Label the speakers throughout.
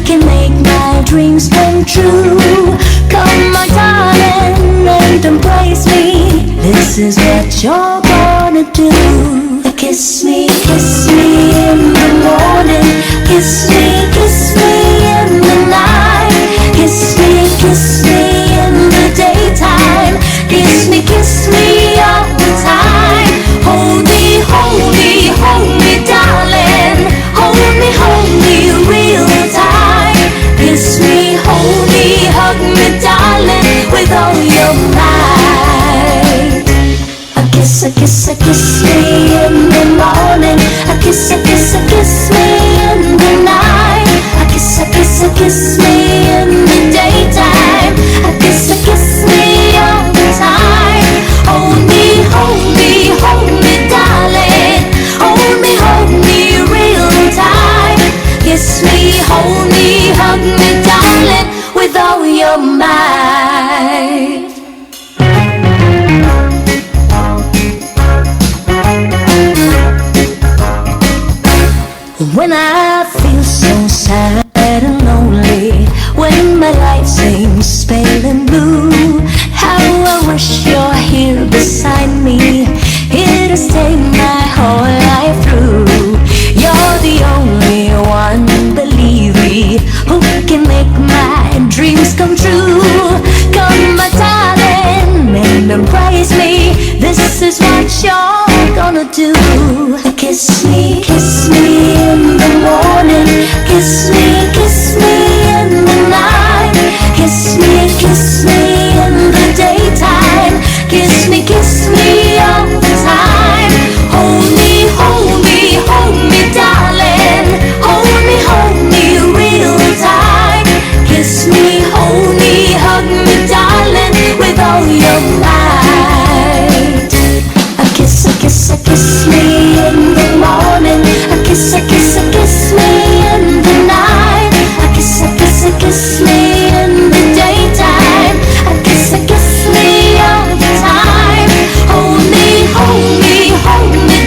Speaker 1: can make my dreams come true. Come my darling and embrace me. This is what you're gonna do. Kiss me in the morning. Kiss me in the night. Kiss me in the daytime. Kiss me all the time. Hold me, darling. Hold me real tight. Kiss me, hold me, hug me, darling, with all your might. Kiss me in the morning. Kiss me in the night. Kiss me in the daytime. Kiss me all the time. Hold me, darling. Hold me real tight. Kiss me, hold me, hug me, darling, with all your might. When I feel so sad and lonely, when my life seems pale and blue, how I wish you're here beside me, here to stay my whole life through. You're the only one, believe me, who can make my dreams come true. Come my darling and embrace me. This is what you're gonna do. Kiss me in the morning. Kiss me in the night. Kiss me in the daytime. Kiss me all the time. Hold me, darling. Hold me real tight. Kiss me, hold me, hug me, darling, with all your might. Kiss me in the morning. Kiss me in the night. Kiss me in the daytime. Kiss me all the time. Hold me,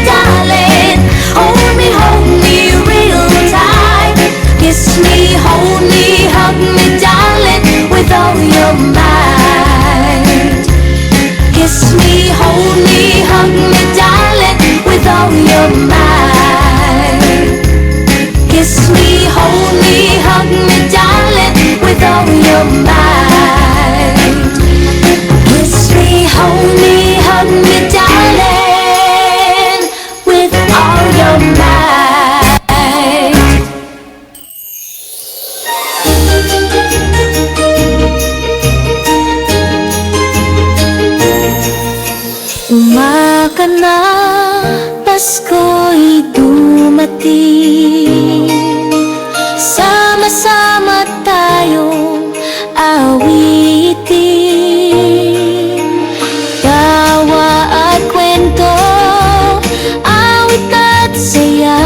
Speaker 1: darling. Hold me real tight. Kiss me, hold me, hug me, darling, with all your might. Kiss me, hold me, hug me, darling, with all your might. Kiss me, hold me, hug me, darling, with all your might. Kiss me, hold me, hug me, darling, with all your might. Umaka na, Pasko'y dumating. Sama-sama tayong awitin. Tawa at kwento, awit at saya.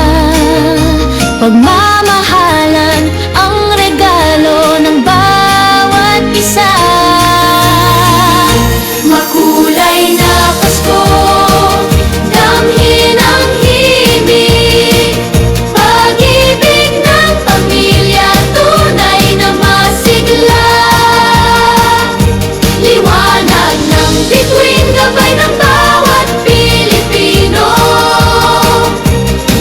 Speaker 1: Pagmamahalan ang regalo ng bawat isa. Makulay na Pasko, damhin ang himig. Pag-ibig ng pamilya, tunay na masigla. Liwanag ng bituin, gabay ng bawat Pilipino.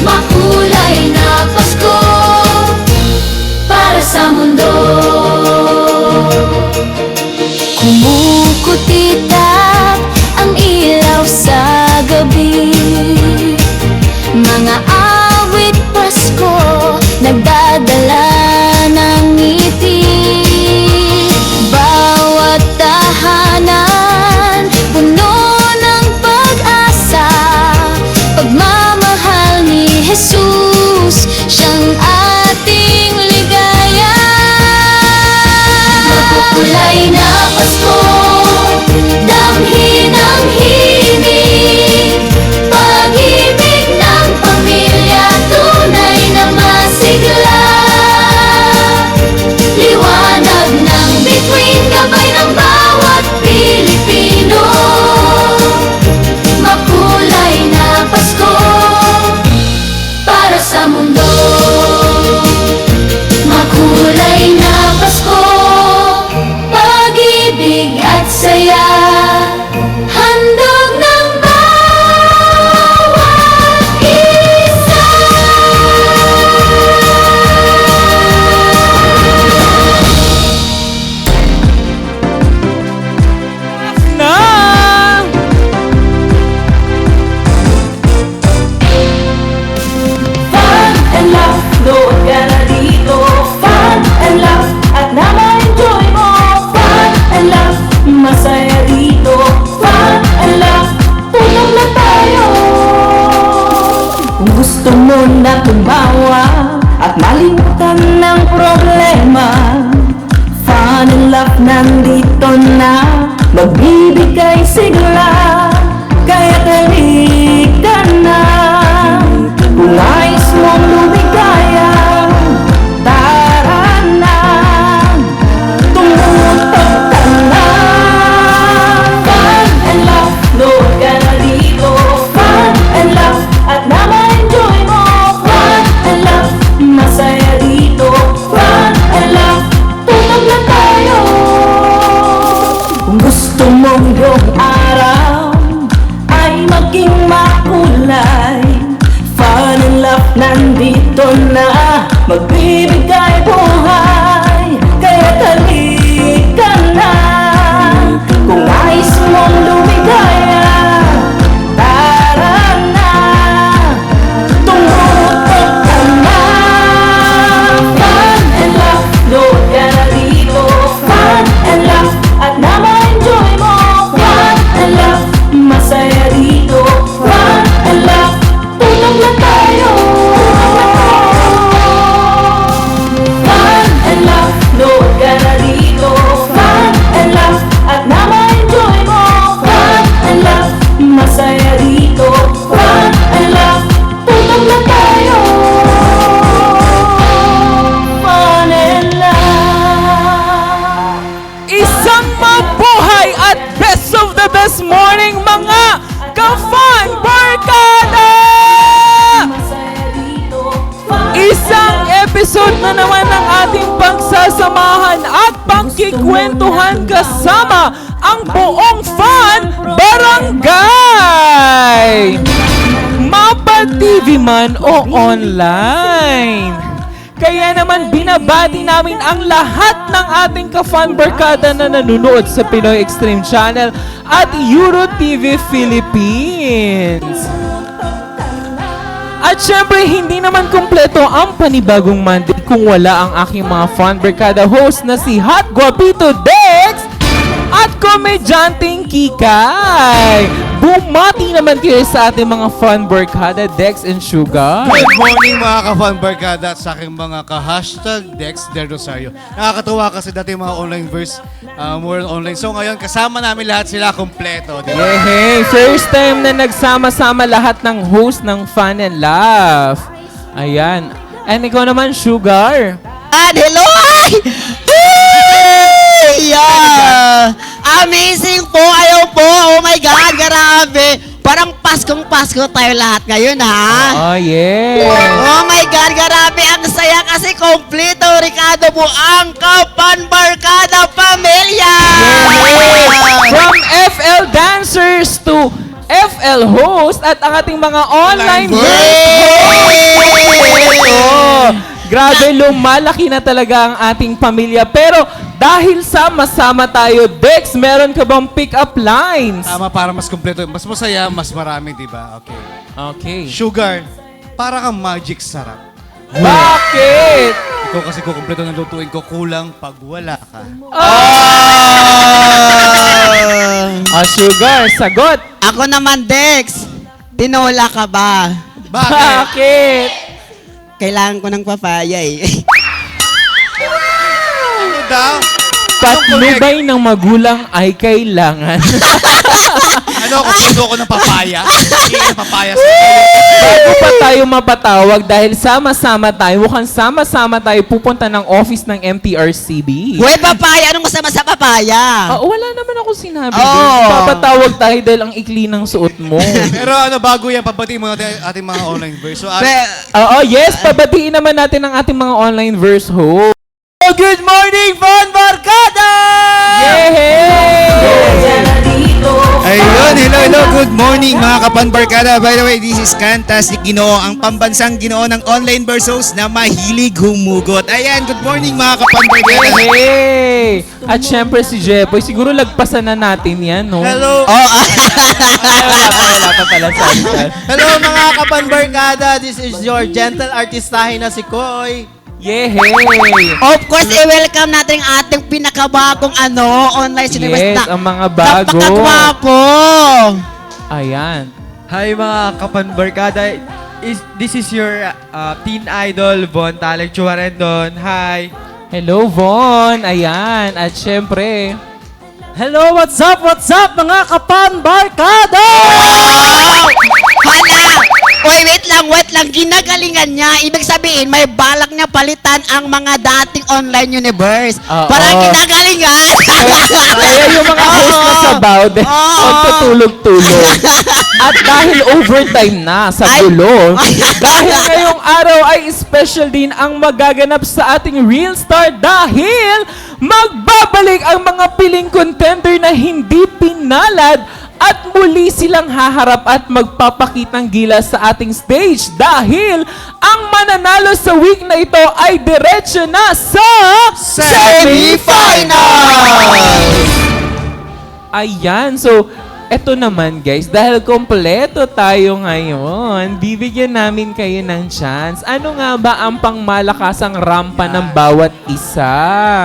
Speaker 1: Makulay na Pasko para sa mundo. Kumukutitap ang ilaw sa gabi. Mga awit Pasko, nagdadala ng ngiti. Bawat tahanan, puno ng pag-asa. Pagmamahal ni Jesus, siyang ating ligaya. Makulay na Pasko, damhin ang himig. Pag-ibig ng pamilya, tunay na masigla. Liwanag ng bituin, gabay ng bawat Pilipino. Makulay na Pasko para sa mundo. Makulay nandito na, magbibigay sigla, kaya halika na. Kung nais mong lumigaya, tara na, tumutok ka na. Fun and love, load ka na dito. Fun and love, at na ma-enjoy mo. Fun and love, masaya dito. Fun and love, tunog na tayo. Kung gusto mong yung araw ay maging makulay, fun and love nandito na, magbibigay buhay, kaya halika na. Kung nais mong lumigaya, tara na, tumutok ka na. Fun and love, load ka na dito. Fun and love, at na ma-enjoy mo. Fun and love, masaya dito. Fun and love, tunog na tayo. Fun and love, load ka na dito. Fun and love, at na ma-enjoy mo. Fun and love, masaya dito. Fun and love, tunog na tayo. Fun and love.
Speaker 2: Isang mabuhay at best of the best morning mga ka-Fun Barkada!
Speaker 1: Masaya dito. Fun
Speaker 2: Isang episode na naman ng ating pagsasamahan at pagkikwentuhan kasama ang buong Fun Barangay! Mapa TV man o online. Kaya naman binabati namin ang lahat ng ating ka-Fun Barkada na nanonood sa Pinoy Extreme Channel at Euro TV Philippines. At syempre, hindi naman kumpleto ang panibagong Monday kung wala ang aking mga Fun Barkada host na si Hot Guapito Dex at komedyanteng Kikay. Bumati naman kayo sa ating mga Fun Barkada, Dex and Sugar.
Speaker 3: Good morning mga ka-Fun Barkada at sa aking mga ka-hashtag Dex Del Rosario. Nakakatuwa kasi dati mga online verse, more online. So ngayon, kasama namin lahat sila kompleto. Di ba?
Speaker 2: Yehey! First time na nagsama-sama lahat ng host ng Fun and Laugh. Ayan. And ikaw naman, Sugar.
Speaker 4: Hello! Ay! Hey! Yeah! Amazing po! Ayaw po! Oh my God! Grabe! Parang Paskong-Pasko tayo lahat ngayon, ha?
Speaker 2: Oh, yeah.
Speaker 4: Oh my God! Grabe! Ang saya kasi kompleto, Ricardo po ang Ka-Fun Barkada Pamilya!
Speaker 2: From FL dancers to FL host at ang ating mga online Grabe, lumalaki na talaga ang ating pamilya. Pero dahil sama-sama tayo, Dex, meron ka bang pick-up lines?
Speaker 3: Tama, para mas kompleto. Mas masaya, mas marami, di ba? Okay.
Speaker 2: Okay.
Speaker 3: Sugar, para kang magic sarap.
Speaker 2: Bakit?
Speaker 3: Ikaw kasi kukumpleto ng lutuin ko, kulang pag wala ka.
Speaker 2: Sugar, sagot.
Speaker 4: Ako naman, Dex. Tinola ka ba?
Speaker 3: Bakit?
Speaker 2: Bakit?
Speaker 4: Kailangan ko ng papaya eh.
Speaker 3: Ano daw?
Speaker 2: Patnubay ng magulang ay kailangan.
Speaker 3: Ano, kung puno ko ng papaya? Hindi ng papaya sa
Speaker 2: Bago pa tayo mapatawag dahil sama-sama tayo, mukhang sama-sama tayo pupunta ng office ng MTRCB.
Speaker 4: Uy, papaya! Anong masama sa papaya?
Speaker 2: Wala naman ako sinabi.
Speaker 4: Oo.
Speaker 2: Din. Papatawag tayo dahil ang ikli ng suot mo.
Speaker 3: Pero ano, bago yan, pabatiin mo natin ating mga online verse. So,
Speaker 2: Yes, pabatiin naman natin ang ating mga online verse host.
Speaker 4: Good morning, Fun Barkada!
Speaker 2: Yay!
Speaker 5: Ayun, hello, good morning mga Ka-Fun Barkada. By the way, this is Kantas ni Ginoo, ang pambansang Ginoo ng online versos na mahilig humugot. Ayan, good morning mga Ka-Fun Barkada.
Speaker 2: Hey! At syempre si Jepoy, siguro lagpasan na natin yan, no?
Speaker 3: hello.
Speaker 2: Wala pa pala sa
Speaker 6: Hello mga Ka-Fun Barkada, this is your gentle artistahin na si Koy.
Speaker 2: Yehey!
Speaker 4: Of course, i-welcome natin ang ating pinakabagong online
Speaker 2: Yes,
Speaker 4: cinema.
Speaker 2: ang mga bago.
Speaker 4: Napakagwapo!
Speaker 2: Ayan.
Speaker 6: Hi mga Ka-Fun Barkada, this is your teen idol, Von Talek Chuarendon. Hi!
Speaker 2: Hello, Von. Ayan. At syempre,
Speaker 6: Hello, what's up, mga kapanbarkada?
Speaker 4: Hala! Oy, wait lang. Ginagalingan niya. Ibig sabihin, may balak niya palitan ang mga dating online universe.
Speaker 2: Oo.
Speaker 4: Parang ginagalingan.
Speaker 2: kaya yung mga host na sabaw, magtutulog-tulog. At dahil overtime na sa gulo, dahil ngayong araw ay special din ang magaganap sa ating Real Star dahil magbabalik ang mga piling contender na hindi pinalad at muli silang haharap at magpapakitang gilas sa ating stage dahil ang mananalo sa week na ito ay diretso na sa Ayan, so eto naman guys, dahil kompleto tayo ngayon, bibigyan namin kayo ng chance. Ano nga ba ang pangmalakasang rampa ng bawat isa?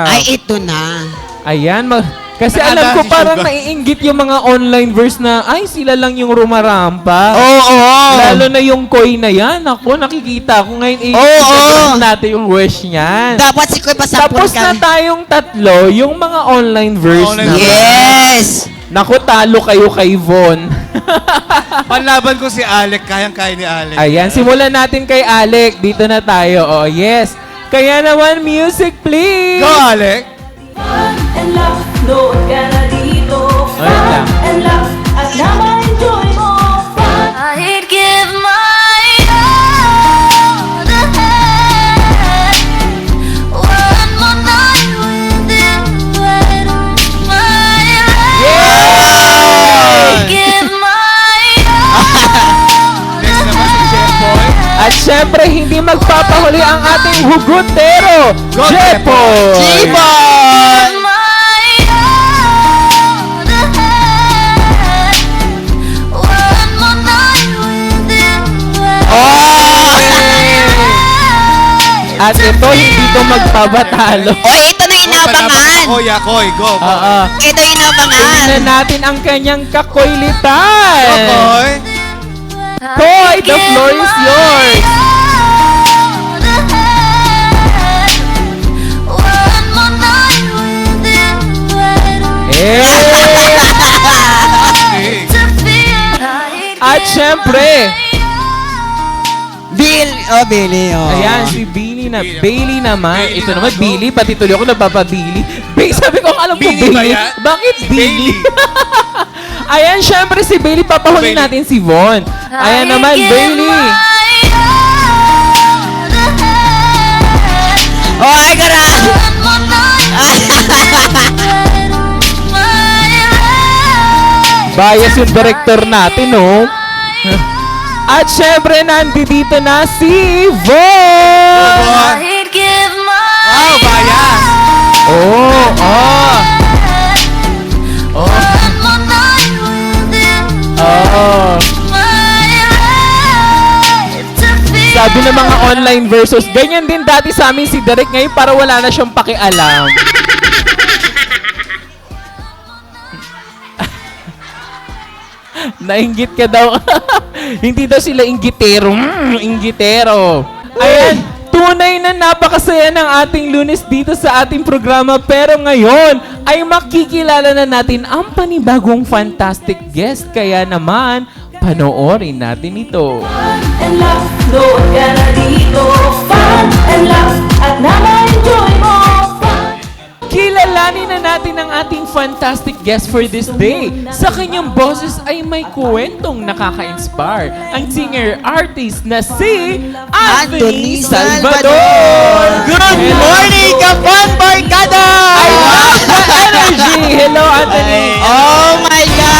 Speaker 4: Ay, ito na.
Speaker 2: Ayan, kasi
Speaker 3: Nakada
Speaker 2: alam ko
Speaker 3: si
Speaker 2: parang
Speaker 3: Sugar.
Speaker 2: naiinggit yung mga online verse na, ay sila lang yung rumarampa.
Speaker 4: Oo.
Speaker 2: Lalo na yung koi na yan. Ako, nakikita ko ngayon.
Speaker 4: Oo.
Speaker 2: Natin yung wish niyan.
Speaker 4: Dapat si Koy pasapon
Speaker 2: Tapos na tayong tatlo, yung mga online verse
Speaker 3: Online
Speaker 2: na.
Speaker 4: Yes!
Speaker 2: Naku, talo kayo kay Von.
Speaker 3: Panlaban ko si Alec, kayang-kaya ni Alec.
Speaker 2: Ayan, simulan natin kay Alec. Dito na tayo. Oh, yes. Kaya naman, music please.
Speaker 3: Go, Alec!
Speaker 1: Fun and laugh, nood ka na dito.
Speaker 2: Ayun
Speaker 1: Fun
Speaker 2: lang.
Speaker 1: and laugh, at na ma-enjoy mo. Fun. I'd give my all to have one more night with you right on my life. I'd give my all to
Speaker 3: Next naman si Jeffoy.
Speaker 2: At syempre, hindi magpapahuli ang ating hugutero,
Speaker 3: Go,
Speaker 2: Jepoy!
Speaker 4: Ibon!
Speaker 1: my all to have one more night with you right
Speaker 2: At ito, hindi to magpabatalo.
Speaker 4: Oy, ito na inabangan.
Speaker 3: Koy, Koy, go.
Speaker 2: Oo.
Speaker 4: Ito inabangan.
Speaker 2: Tingnan natin ang kanyang kakoylitan.
Speaker 3: Go, Koy.
Speaker 2: Koy, the floor is yours. Eh! At syempre,
Speaker 4: Billy, oh.
Speaker 2: ayan, si Billy na. Bailey naman.
Speaker 3: Bailey
Speaker 2: Ito naman,
Speaker 3: naman, go.
Speaker 2: Billy. Pati tuloy ako napapabili. Sabi ko, alam ko,
Speaker 3: Billy ba
Speaker 2: Bailey.
Speaker 3: yan?
Speaker 2: Bakit Billy?
Speaker 3: Bailey.
Speaker 2: Ayan, syempre si Bailey. Papahuli
Speaker 3: Bailey.
Speaker 2: natin si Von. Ayan naman, Bailey.
Speaker 4: Oh, ay, gara.
Speaker 2: Bias yung director natin, no? At syempre, nandito na si Von.
Speaker 1: I'd give my
Speaker 3: Wow, bias.
Speaker 2: Oh, oh.
Speaker 1: one more night with you
Speaker 2: Oh.
Speaker 1: my life to feel.
Speaker 2: Sabi ng mga online versus, ganyan din dati sa amin si Derek ngayon para wala na siyang pakialam. Nainggit ka daw. Hindi daw sila inggitero. Inggitero. Ayan, tunay na napakasaya ng ating Lunes dito sa ating programa. Pero ngayon ay makikilala na natin ang panibagong fantastic guest. Kaya naman, panoorin natin ito.
Speaker 1: Fun and laugh, nood ka na dito. Fun and laugh, at na ma-enjoy mo. Fun.
Speaker 2: Kilalanin na natin ang ating fantastic guest for this day. Sa kanyang boses ay may kwentong nakaka-inspire. Ang singer-artist na si Anthony
Speaker 4: Anthony
Speaker 2: Salvador!
Speaker 4: Good morning, kapanbarkada!
Speaker 2: I love the energy! Hello, Anthony!
Speaker 4: Oh my God!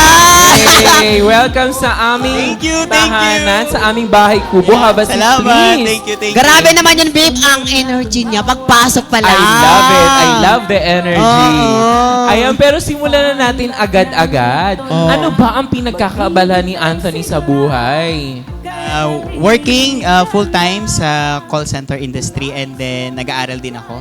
Speaker 2: Hey, welcome sa aming
Speaker 5: Thank you.
Speaker 2: tahanan, sa aming bahay kubo. Habas
Speaker 5: Salamat.
Speaker 2: please.
Speaker 5: Thank you.
Speaker 4: Grabe naman yun, babe. Ang energy niya. Pagpasok pa lang.
Speaker 2: I love it. I love the energy.
Speaker 4: Oo.
Speaker 2: Ayan, pero simulan na natin agad-agad. Ano ba ang pinagkakabala ni Anthony sa buhay?
Speaker 5: Working full-time sa call center industry and then nag-aaral din ako.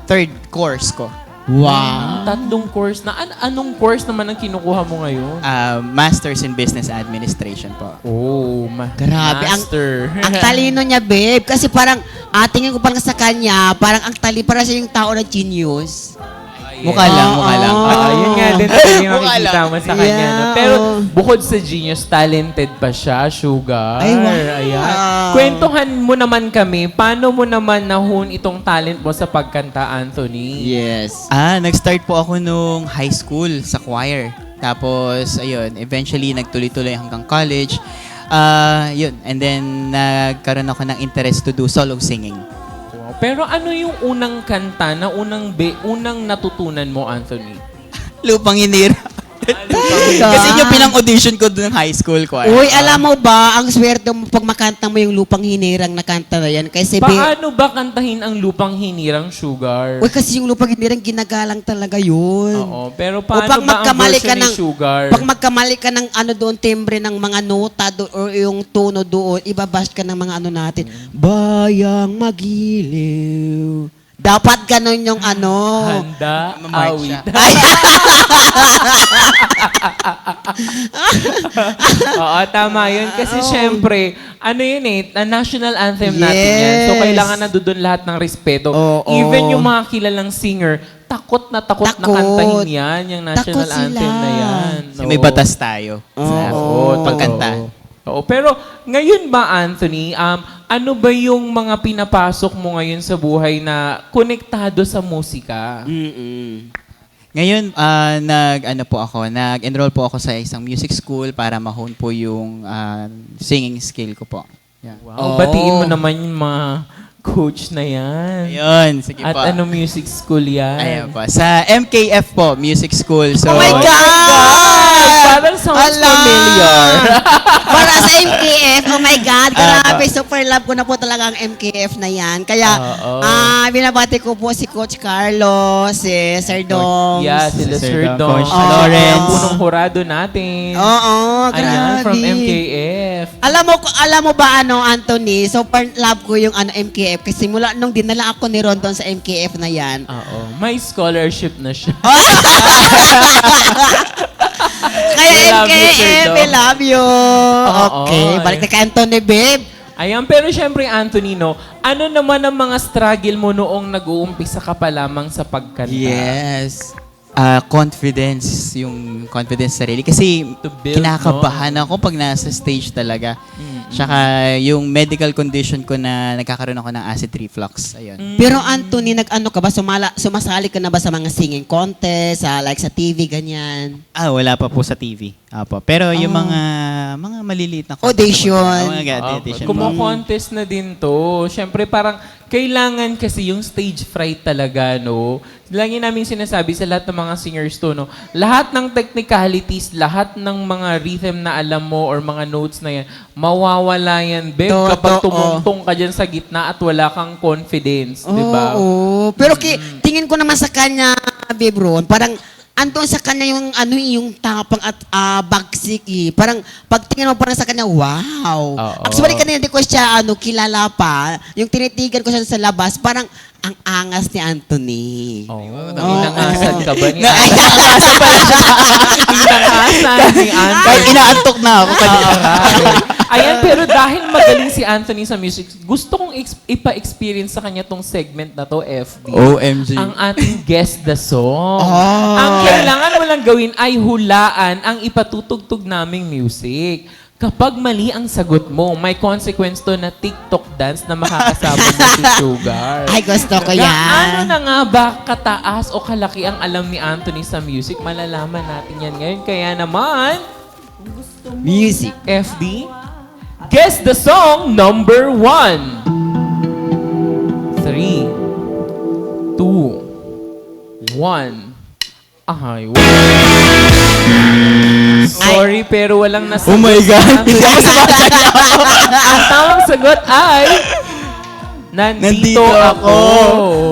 Speaker 5: Third course ko.
Speaker 4: Wow.
Speaker 2: Tatlong course na. Anong course naman ang kinukuha mo ngayon?
Speaker 5: Masters in Business Administration po.
Speaker 2: Oh,
Speaker 4: Grabe,
Speaker 2: master.
Speaker 4: Ang talino niya, babe. Kasi parang tingin ko parang sa kanya, parang ang tali, parang siya yung tao na genius.
Speaker 5: Mukha lang, mukha lang.
Speaker 2: Yun nga din talaga yung
Speaker 5: Mukha
Speaker 2: makikita
Speaker 5: lang.
Speaker 2: mo sa kanya. No?
Speaker 4: Yeah.
Speaker 2: Pero bukod sa genius, talented pa siya, Sugar.
Speaker 4: Ay, wow.
Speaker 2: Ayan. Kwentuhan mo naman kami, paano mo naman nahon itong talent mo sa pagkanta, Anthony?
Speaker 4: Yes.
Speaker 5: Nag-start po ako nung high school sa choir. Tapos, ayun, eventually nagtuloy-tuloy hanggang college. Yun, and then nagkaroon ako ng interest to do solo singing.
Speaker 2: Wow. Pero ano yung unang kanta na unang natutunan mo, Anthony?
Speaker 5: Lupang Hinira. Kasi yung pinang-audition ko doon ng high school choir.
Speaker 4: Uy, alam mo ba, ang swerte mo pag makanta mo yung lupang hinirang na kanta na yan. Kasi
Speaker 2: Paano ba kantahin ang lupang hinirang, Sugar?
Speaker 4: Uy, kasi yung lupang hinirang ginagalang talaga yun.
Speaker 2: Oo, pero
Speaker 4: O
Speaker 2: paano
Speaker 4: pag
Speaker 2: ba ang
Speaker 4: magkamali
Speaker 2: version
Speaker 4: ka
Speaker 2: ni
Speaker 4: ng
Speaker 2: Sugar?
Speaker 4: pag magkamali ka ng ano doon timbre ng mga nota or yung tono doon, ibabash ka ng mga ano natin. Bayang magiliw. Dapat ganun yung ano.
Speaker 2: Handa,
Speaker 5: Mamarch siya.
Speaker 2: awit.
Speaker 4: Ay,
Speaker 2: Oo, tama yun. Kasi syempre, ano yun national anthem natin yan.
Speaker 4: Yes.
Speaker 2: So, kailangan na doon lahat ng respeto.
Speaker 4: Oo.
Speaker 2: Even yung mga kilalang singer, takot na
Speaker 4: Takot.
Speaker 2: kantahin yan, yung national
Speaker 4: Takot sila.
Speaker 2: anthem na yan.
Speaker 5: Kasi may batas tayo.
Speaker 2: Oo,
Speaker 5: pagkanta.
Speaker 2: Oo, pero ngayon ba, Anthony, ano ba yung mga pinapasok mo ngayon sa buhay na konektado sa musika?
Speaker 5: Ngayon, nag-enroll po ako sa isang music school para ma-hone po yung singing skill ko po. Yeah.
Speaker 2: Wow, batiin mo naman yung mga coach na yan.
Speaker 5: Ayun, sige
Speaker 2: At
Speaker 5: po.
Speaker 2: ano music school yan?
Speaker 5: Ayan po. Sa MKF po, music school. So,
Speaker 4: oh my God!
Speaker 2: Parang sounds
Speaker 4: Ala!
Speaker 2: familiar.
Speaker 4: Para sa MKF, oh my God, grabe, super love ko na po talaga ang MKF na yan. Kaya,
Speaker 2: Oo.
Speaker 4: binabati ko po si Coach Carlos, si Sir Dom.
Speaker 2: Yeah, sila Sir
Speaker 5: Sir
Speaker 2: Dom.
Speaker 5: Coach
Speaker 2: Lawrence. Ang
Speaker 4: Lawrence.
Speaker 2: punong hurado natin.
Speaker 4: Oo,
Speaker 2: Ayan,
Speaker 4: grabe.
Speaker 2: from MKF.
Speaker 4: Alam mo ba ano, Anthony, super love ko yung ano MKF kasi mula nung dinala ako ni Rondon sa MKF na yan.
Speaker 2: Oo. May scholarship na siya.
Speaker 4: Kaya
Speaker 2: We love you, Sir
Speaker 4: MKF,
Speaker 2: Dom.
Speaker 4: we love you. Okay,
Speaker 2: Oo,
Speaker 4: balik na kay Anthony, babe.
Speaker 2: Ayan, pero syempre, Anthony, no, ano naman ang mga struggle mo noong nag-uumpisa ka pa lamang sa pagkanta?
Speaker 5: yes. Confidence, yung confidence sa sarili. Kasi
Speaker 2: To build,
Speaker 5: kinakabahan ako pag nasa stage talaga. Tsaka yung medical condition ko na nagkakaroon ako ng acid reflux. Ayun.
Speaker 4: Pero Anthony, nag-ano ka ba? Sumasali ka na ba sa mga singing contest, like sa TV, ganyan?
Speaker 5: Wala pa po sa TV. Apo. Pero yung mga maliliit na
Speaker 4: Audition.
Speaker 5: Audition.
Speaker 2: Kumo-contest na din to. Syempre, parang kailangan kasi yung stage fright talaga, no? Lagi namin sinasabi sa lahat ng mga singers to, no? Lahat ng technicalities, lahat ng mga rhythm na alam mo or mga notes na yan, mawawala yan, Beb, kapag
Speaker 4: Totoo.
Speaker 2: tumungtong ka dyan sa gitna at wala kang confidence, di ba?
Speaker 4: Oo. Pero tingin ko naman sa kanya, babe Ron, parang andun sa kanya yung ano yung tapang at bagsik eh. Parang pagtingin mo parang sa kanya, wow.
Speaker 2: Oo.
Speaker 4: Actually kanina di ko siya kilala pa. Yung tinitigan ko siya sa labas, parang ang angas ni Anthony.
Speaker 2: Oh, inangasan ka ba ni Anthony? Inangasan ni Anthony.
Speaker 5: Kahit inaantok na ako kanina.
Speaker 2: Ayan, pero dahil magaling si Anthony sa music, gusto kong ipa-experience sa kanya tong segment na to, FD.
Speaker 5: OMG.
Speaker 2: Ang ating Guess the Song. Ang kailangan mo lang gawin ay hulaan ang ipatutugtog naming music. Kapag mali ang sagot mo, may consequence to na TikTok dance na makakasama mo si Sugar.
Speaker 4: Ay, gusto ko
Speaker 2: Gaano
Speaker 4: yan.
Speaker 2: na nga ba kataas o kalaki ang alam ni Anthony sa music? Malalaman natin yan ngayon. Kaya naman,
Speaker 4: Music.
Speaker 2: FD, guess the song number 1. 3, 2, 1. Ay, sorry, pero walang nasagot.
Speaker 5: Oh my God.
Speaker 2: Hindi ako Ang tamang sagot ay Nandito ako.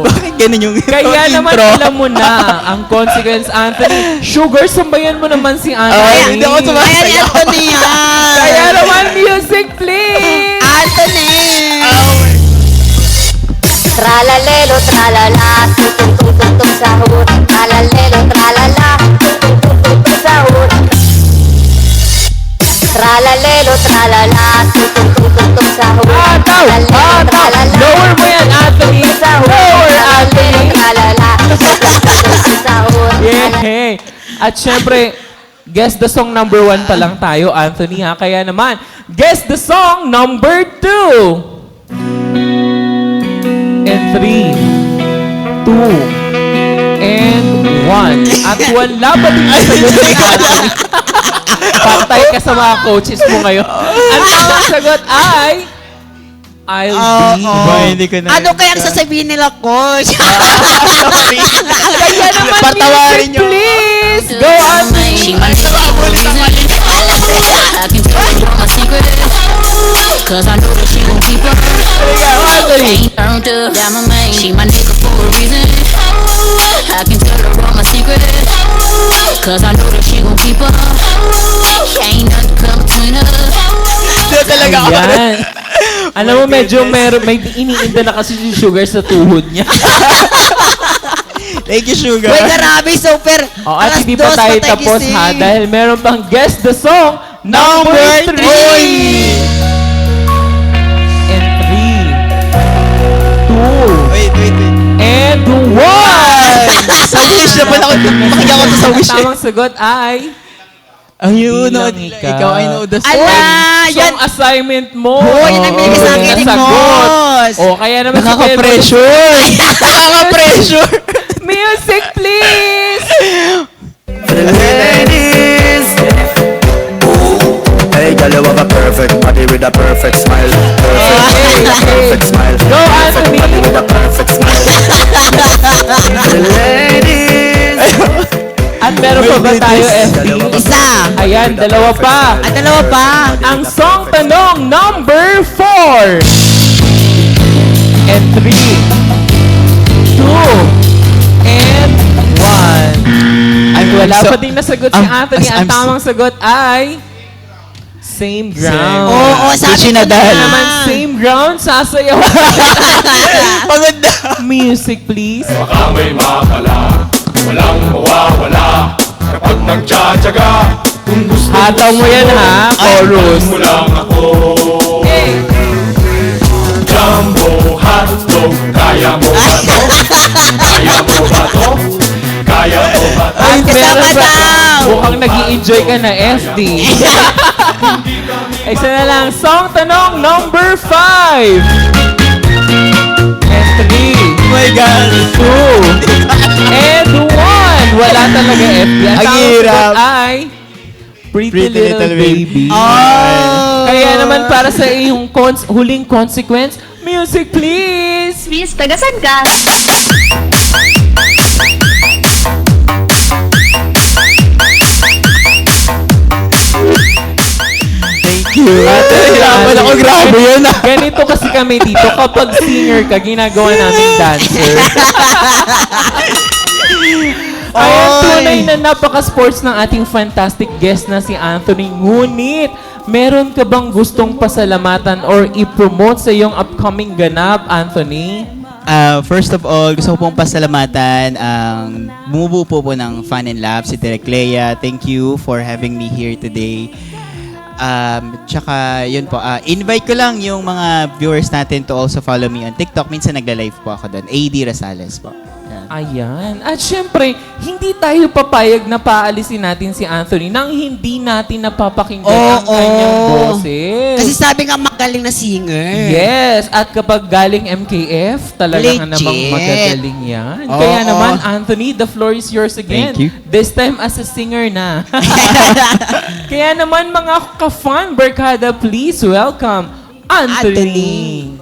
Speaker 5: Bakit ganun yung
Speaker 2: Kaya naman
Speaker 5: intro?
Speaker 2: alam mo na ang consequence, Anthony. Sugar, sambayan mo naman si Anthony.
Speaker 5: hindi ako
Speaker 4: Kaya ni Anthony yan.
Speaker 2: Kaya naman, music please!
Speaker 4: Anthony!
Speaker 1: Tralalelo, tralala, tung tung tung tung sahur. Tralalelo, tralala, tung tung tung tung sahur. Tralalelo, tralala, tung tung tung tung sahur.
Speaker 2: Ataw!
Speaker 1: Tralalelo,
Speaker 2: Ataw!
Speaker 1: tralala,
Speaker 2: Lower mo yan! At syempre, guess the song number 1 pa lang tayo, Anthony, ha? Kaya naman, guess the song number 2. And 3, 2, and 1. At wala pa din sagot ni Anthony. Patay ka sa mga coaches mo ngayon. Ang tamang sagot ay I'll be.
Speaker 5: Hindi ko na.
Speaker 4: Ano kaya ang sasabihin nila, coach?
Speaker 2: Kaya naman,
Speaker 5: Patawarin
Speaker 2: music,
Speaker 5: niyo.
Speaker 2: please! Go on!
Speaker 1: She might say I can tell you my secret. Cause I know that she gon' keep her. Ain't turned up, got my man. She my nigga for a reason. I can tell her all my secret. Cause I know that she gon' keep her. Ain't nothing come between us.
Speaker 5: talaga ako.
Speaker 2: Ayan. Alam mo, medyo may iniinda na kasi si Sugar sa tuhod niya.
Speaker 5: Thank you, Sugar.
Speaker 4: Uy, grabe, super.
Speaker 2: O, at hindi pa tayo tapos ha, dahil meron pang guess the song number 3. And 3, 2,
Speaker 5: Wait.
Speaker 2: and 1.
Speaker 5: Sa wish na pala ako. Makikita ko to sa wish.
Speaker 2: Tamang sagot ay
Speaker 5: Ayun,
Speaker 2: Bilang
Speaker 5: ikaw ay know the song.
Speaker 4: Ala, yan.
Speaker 2: song assignment mo.
Speaker 4: Hoy, yun ang binigay sa akin ni
Speaker 2: Nasagot.
Speaker 4: Boss.
Speaker 2: O, kaya naman sa
Speaker 5: Nakaka-pressure. Nakaka-pressure.
Speaker 2: Music, please!
Speaker 7: Ladies, hey, girl, you have a perfect body with a perfect smile. Perfect smile.
Speaker 2: Go,
Speaker 7: Perfect
Speaker 2: Anthony.
Speaker 7: body with a perfect smile. Ladies,
Speaker 2: At meron pa ba tayo, FD?
Speaker 4: Isa.
Speaker 2: Ayan, dalawa pa.
Speaker 4: At dalawa pa.
Speaker 2: Ang song tanong number 4. And 3, 2, and 1. Ay, wala
Speaker 5: so-
Speaker 2: pa din nasagot si Anthony. Ang
Speaker 5: I'm so-
Speaker 2: tamang sagot ay same ground.
Speaker 4: Oo, sabi ko
Speaker 2: Dahil
Speaker 4: na.
Speaker 2: naman same ground, sasayaw.
Speaker 5: Pagod na.
Speaker 2: Music, please.
Speaker 8: Baka may makala, walang mawawala kapag nagtsatsaga. Kung gusto
Speaker 2: Hataw mo yan, ha? Chorus.
Speaker 8: mo lang ako. Jumbo hotdog, kaya mo ba to? Kaya mo ba to? Kaya mo ba to?
Speaker 2: Ay,
Speaker 4: kasama
Speaker 2: meron pa.
Speaker 4: daw.
Speaker 2: Mukhang nag-i-enjoy ka na, FD. Isa na lang. Song tanong number 5. And 3.
Speaker 5: Oh my God.
Speaker 2: 2. And 1. Wala talaga, FD. Ang
Speaker 5: Ang
Speaker 2: tamang
Speaker 5: hirap.
Speaker 2: sagot ay Pretty Little Baby.
Speaker 4: Oh.
Speaker 2: Kaya naman para sa iyong huling consequence, music please!
Speaker 9: Miss, tagasan ka?
Speaker 5: Thank you. Hirapan ako. Grabe yun.
Speaker 2: Ganito kasi kami dito. Kapag singer ka, ginagawa namin dancer. Ayan, tunay na napaka-sports ng ating fantastic guest na si Anthony. Ngunit, meron ka bang gustong pasalamatan or i-promote sa iyong upcoming ganap, Anthony?
Speaker 5: First of all, gusto ko pong pasalamatan ang bumubuo po ng Fun and Lab, si Direk Lea. Thank you for having me here today. Tsaka, yun po, invite ko lang yung mga viewers natin to also follow me on TikTok. Minsan nagla-live po ako doon. AD Rosales po. Yan.
Speaker 2: Ayan. At syempre, hindi tayo papayag na paalisin natin si Anthony nang hindi natin napapakinggan ang
Speaker 4: Oo.
Speaker 2: kanyang boses.
Speaker 4: Kasi sabi nga magaling na singer.
Speaker 2: Yes, at kapag galing MKF, talaga nga
Speaker 4: Legit.
Speaker 2: namang magagaling yan.
Speaker 4: Oo.
Speaker 2: Kaya naman, Anthony, the floor is yours again.
Speaker 5: Thank you.
Speaker 2: This time as a singer na. Kaya naman, mga ka-fun, barkada, please welcome Anthony.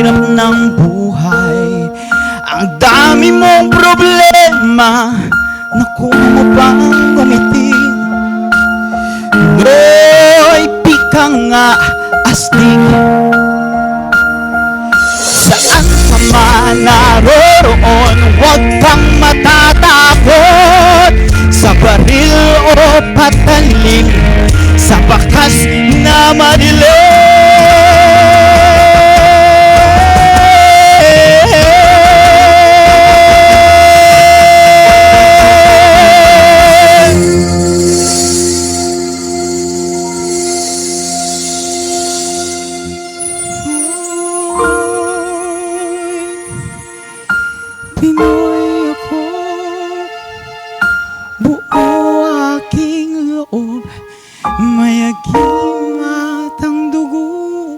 Speaker 5: hirap ng buhay. Ang dami mong problema, naku mo pang gumiting. Noy, pika nga, astig. Saan ka man naroroon, huwag kang matatakot. Sa baril o patalim, sa bakas na madilim. Pinoy ako, buo aking loob, mayagim at ang dugo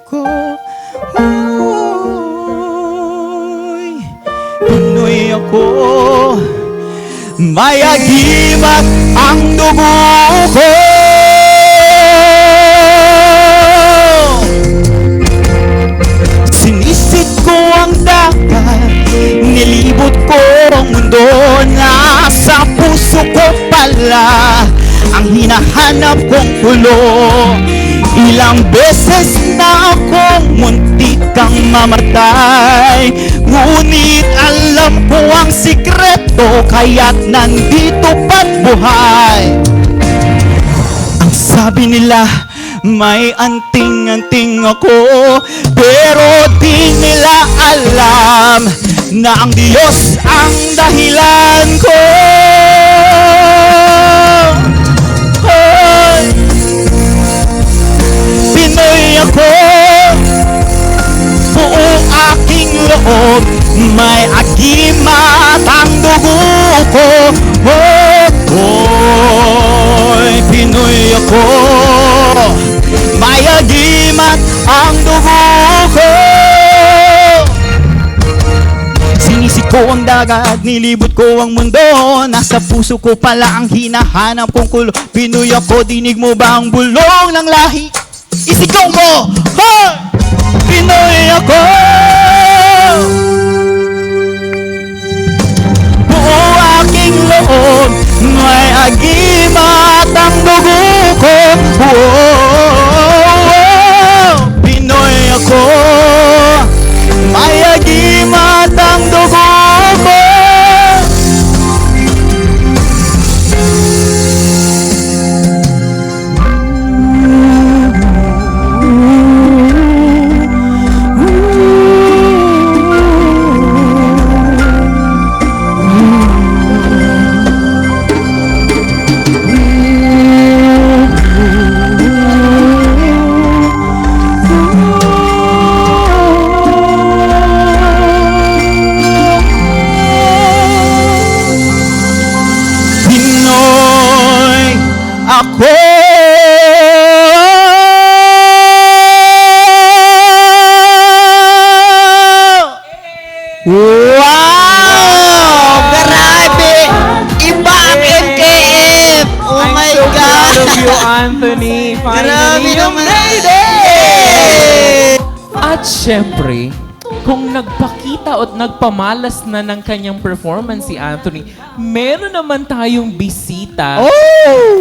Speaker 5: ko. Uy, Pinoy ako, mayagim at ang dugo ko. Sinisid ko ang dagat, nilibot ko ang mundo. Nasa puso ko pala ang hinahanap kong kulong. Ilang beses na akong muntik kang mamatay, ngunit alam ko ang sikreto, kaya't nandito pa't buhay. Ang sabi nila, may anting-anting ako, pero di nila alam na ang Diyos ang dahilan ko. Hoy! Pinoy ako, buo aking loob, may agimat ang dugo ko. Hoy! Pinoy ako, may agimat ang dugo ko. Sinisik ko ang dagat, nilibot ko ang mundo. Nasa puso ko pala ang hinahanap kong kulo. Pinoy ako, dinig mo ba ang bulong ng lahi? Isigaw mo! Hoy! Pinoy ako! Buo aking loob, may agimat ang dugo ko. Pinoy ako, may agimat ang dugo ko. Pinoy ako.
Speaker 4: Wow! Grabe! Iba ang MKF! Oh
Speaker 2: I'm
Speaker 4: my
Speaker 2: so
Speaker 4: God!
Speaker 2: proud of you, Anthony.
Speaker 4: Grabe
Speaker 2: Finally, you
Speaker 4: naman!
Speaker 2: made it! At syempre, kung nagpakita at nagpamalas na ng kanyang performance si Anthony, meron naman tayong bisita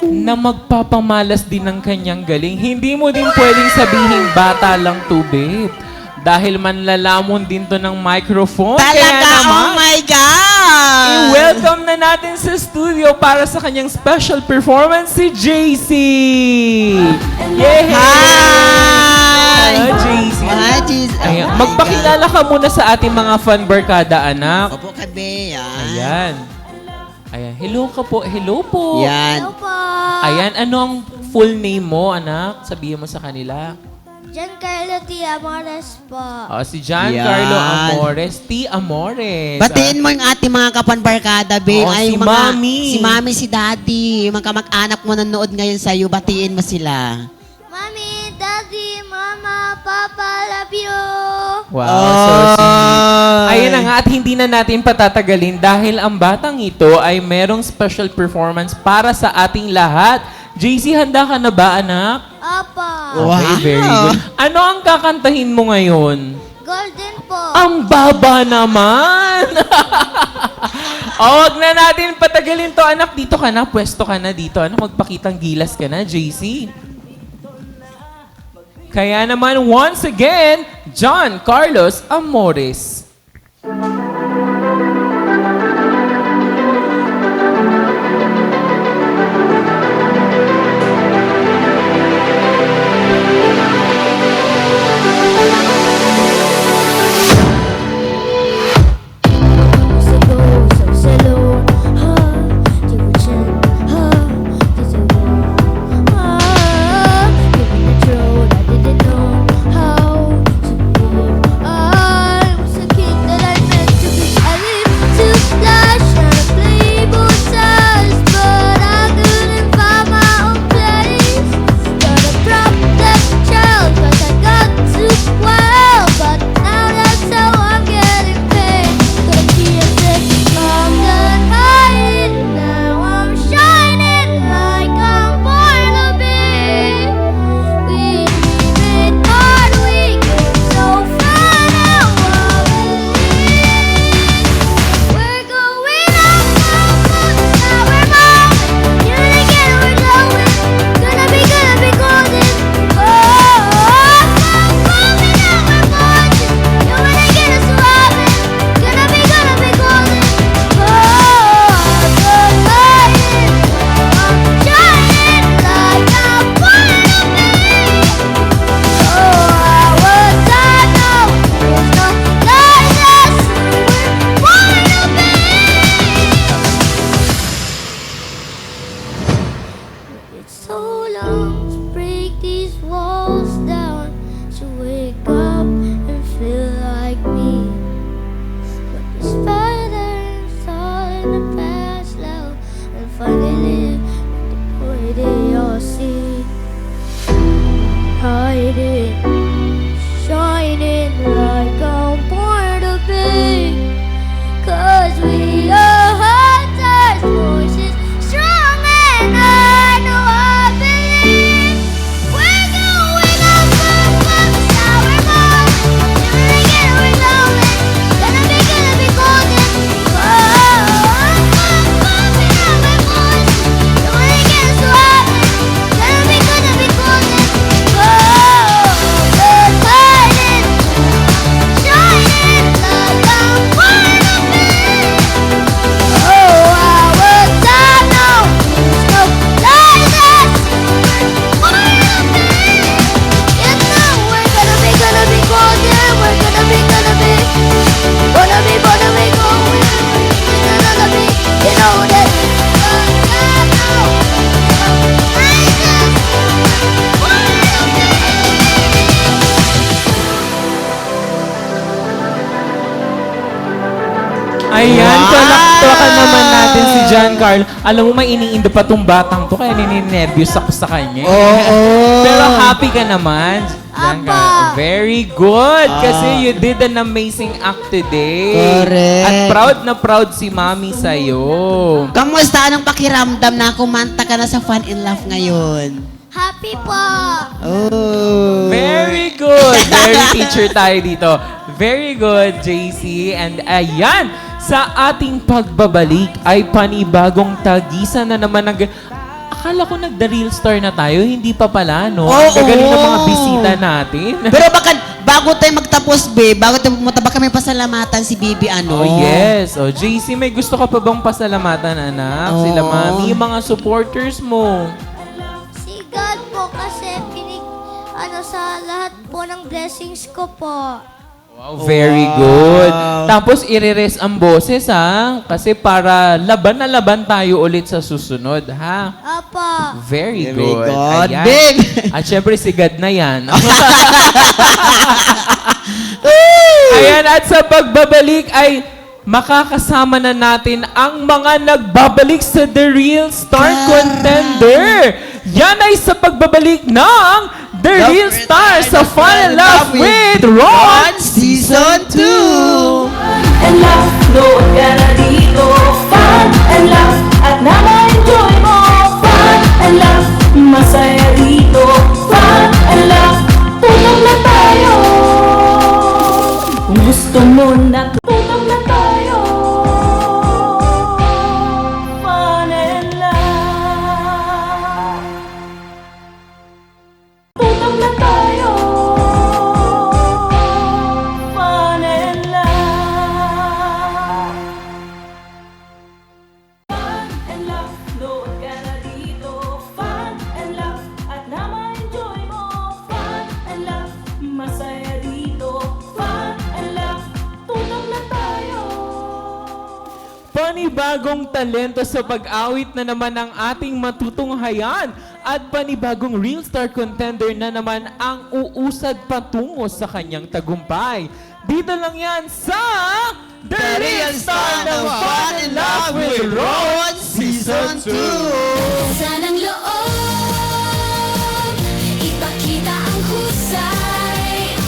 Speaker 2: na magpapamalas din ng kanyang galing. Hindi mo din pwedeng sabihin bata lang to, babe. Dahil manlalamon din to ng microphone.
Speaker 4: Talaga,
Speaker 2: Kaya naman,
Speaker 4: oh my God!
Speaker 2: i-welcome na natin sa studio para sa kanyang special performance si JC! Yay!
Speaker 4: Hi!
Speaker 2: Hello, JC!
Speaker 4: Hi, Jesus.
Speaker 2: Ayan, magpakilala ka muna sa ating mga fan barkada, anak.
Speaker 4: Opo, kabe, yan.
Speaker 2: Ayan. Ayan. Hello ka po. Hello po.
Speaker 4: Yan.
Speaker 2: Ayan. Ano ang full name mo, anak? Sabihin mo sa kanila.
Speaker 9: Giancarlo T. Amores po.
Speaker 2: Si Giancarlo
Speaker 4: Yan.
Speaker 2: Amores. T. Amores.
Speaker 4: Batiin mo yung ating mga kapanbarkada, babe.
Speaker 2: Oo,
Speaker 4: Ay,
Speaker 2: si
Speaker 4: mga-
Speaker 2: Mami.
Speaker 4: Si Mami, si Daddy. Yung mga kamag-anak mo nanonood ngayon sa'yo, batiin mo sila.
Speaker 9: Mami, Daddy, Mama, Papa, love you.
Speaker 2: Wow, so sweet. Ayun na nga, at hindi na natin patatagalin dahil ang batang ito ay merong special performance para sa ating lahat. JC, handa ka na ba, anak?
Speaker 9: Apa.
Speaker 2: Okay, very good. Ano ang kakantahin mo ngayon?
Speaker 9: Golden po.
Speaker 2: Ang baba naman! Wag na natin patagalin to, anak. Dito ka na, pwesto ka na dito. Ano, magpakitang gilas ka na, JC. Kaya naman, once again, John Carlos Amores.
Speaker 9: So long to break these walls down, to wake up and feel like me. But it's better it's all in the past now, and finally the boy they all see. Hiding, shining like I'm born to be. 'Cause we are hunters, voices strong and I know I believe. We're going up, now we're going. Doing it, we're going. Gonna be golden. Oh, bumping up my voice. Doing it so happy. Gonna be golden. Oh, we're hiding, shining like I'm born to be. Oh, I was down now. No lies that born to be. You know we're gonna be golden. We're gonna be going. Gonna be going. You know that. I know. Lies that born to be.
Speaker 2: Ayan, palakpakan naman natin si John Carl. Alam mo, may iniindo pa tong batang to, kaya nininervyos ako sa kanya.
Speaker 4: Oo.
Speaker 2: Pero happy ka naman, John
Speaker 9: Apa.
Speaker 2: Carl. Very good, kasi you did an amazing act today.
Speaker 4: Correct.
Speaker 2: At proud na proud si Mami sa'yo.
Speaker 4: Kamusta? Anong pakiramdam na kumanta ka na sa Fun in Love ngayon?
Speaker 9: Happy po.
Speaker 4: Oh.
Speaker 2: Very good. Very teacher tayo dito. Very good, JC. And ayan, sa ating pagbabalik ay panibagong tagisan na naman ng... Akala ko nag-The Real Star na tayo, hindi pa pala, no?
Speaker 4: Oo.
Speaker 2: Ang gagaling ng mga bisita natin.
Speaker 4: Pero baka bago tayo magtapos, bago tayo pumunta, baka may pasalamatan si Bibi, ano?
Speaker 2: Oh, yes. Oh, JC, may gusto ka pa bang pasalamatan, anak?
Speaker 4: Oo.
Speaker 2: Sila Mami, yung mga supporters mo.
Speaker 9: Si God po kasi sa lahat po ng blessings ko po.
Speaker 2: Wow, very good. Tapos, irerest ang boses, ha? Kasi para laban na laban tayo ulit sa susunod, ha?
Speaker 9: Apa.
Speaker 2: Very
Speaker 4: Very
Speaker 2: good.
Speaker 4: good.
Speaker 2: Ayan.
Speaker 4: Big.
Speaker 2: At syempre, si God na yan. Ayan, at sa pagbabalik ay makakasama na natin ang mga nagbabalik sa The Real Star Contender. Yan ay sa pagbabalik ng The Real Star sa Fall in Love with Ron
Speaker 4: Season 2!
Speaker 1: And laugh, doon ka na dito. Fun and laugh, at na-enjoy mo. Fun and laugh, masaya dito. Fun and laugh, tulong na tayo. gusto mo na tutong na tayo. Fall in love. Tutong na tayo. Fall in love. Fun and love, load ka na dito. Fun and love, at na ma-enjoy mo. Fun and love, masaya dito. Fun and love, tutong na tayo.
Speaker 2: Panibagong talento sa pag-awit na naman ang ating matutunghayan at panibagong Real Star Contender na naman ang uusad patungo sa kanyang tagumpay. Dito lang yan sa The Real Star ng Fall in Love with Ron Season 2!
Speaker 9: Sanang loob, ipakita ang husay.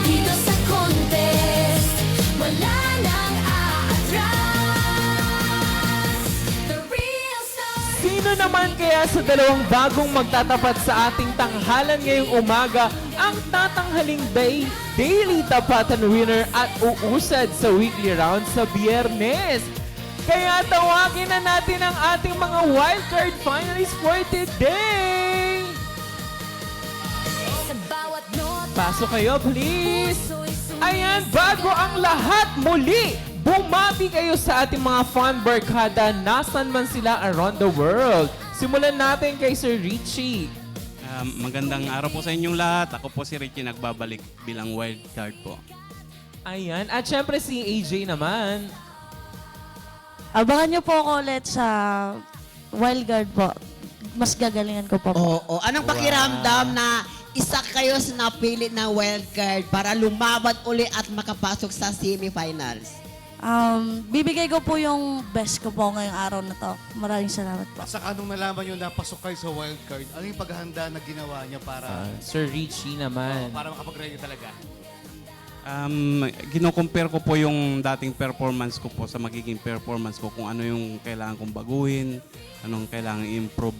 Speaker 9: Dito sa contest, wala nang aatras. The Real Star.
Speaker 2: Sino naman kaya sa dalawang bagong magtatapat sa ating tanghalan ngayong umaga ang tatanghaling daily tapatan winner at uusad sa weekly round sa Biyernes? Kaya tawagin na natin ang ating mga wildcard finalists for today!
Speaker 9: Sa bawat nota,
Speaker 2: Pasok kayo, please! Ayan, bago ang lahat muli, bumati kayo sa ating mga fun barkada nasan man sila around the world. Simulan natin kay Sir Richie.
Speaker 10: Magandang araw po sa inyong lahat. Ako po si Richie, nagbabalik bilang wild card po.
Speaker 2: Ayan, at syempre si AJ naman.
Speaker 11: Abangan niyo po ako ulit sa Wild Guard po. Mas gagalingan ko po.
Speaker 4: Oo. Anong pakiramdam na isa kayo sa napili na wildcard para lumaban uli at makapasok sa semifinals?
Speaker 11: Bibigay ko po yung best ko po ngayong araw na to. Maraming salamat po.
Speaker 3: Sa anong nalaman nyo na pasok kayo sa wildcard, ano yung paghahanda na ginawa niya para
Speaker 2: Sir Richie naman.
Speaker 3: para makapag-ready talaga?
Speaker 10: Gino-compare ko po yung dating performance ko po sa magiging performance ko, kung ano yung kailangan kong baguhin, anong kailangan improve.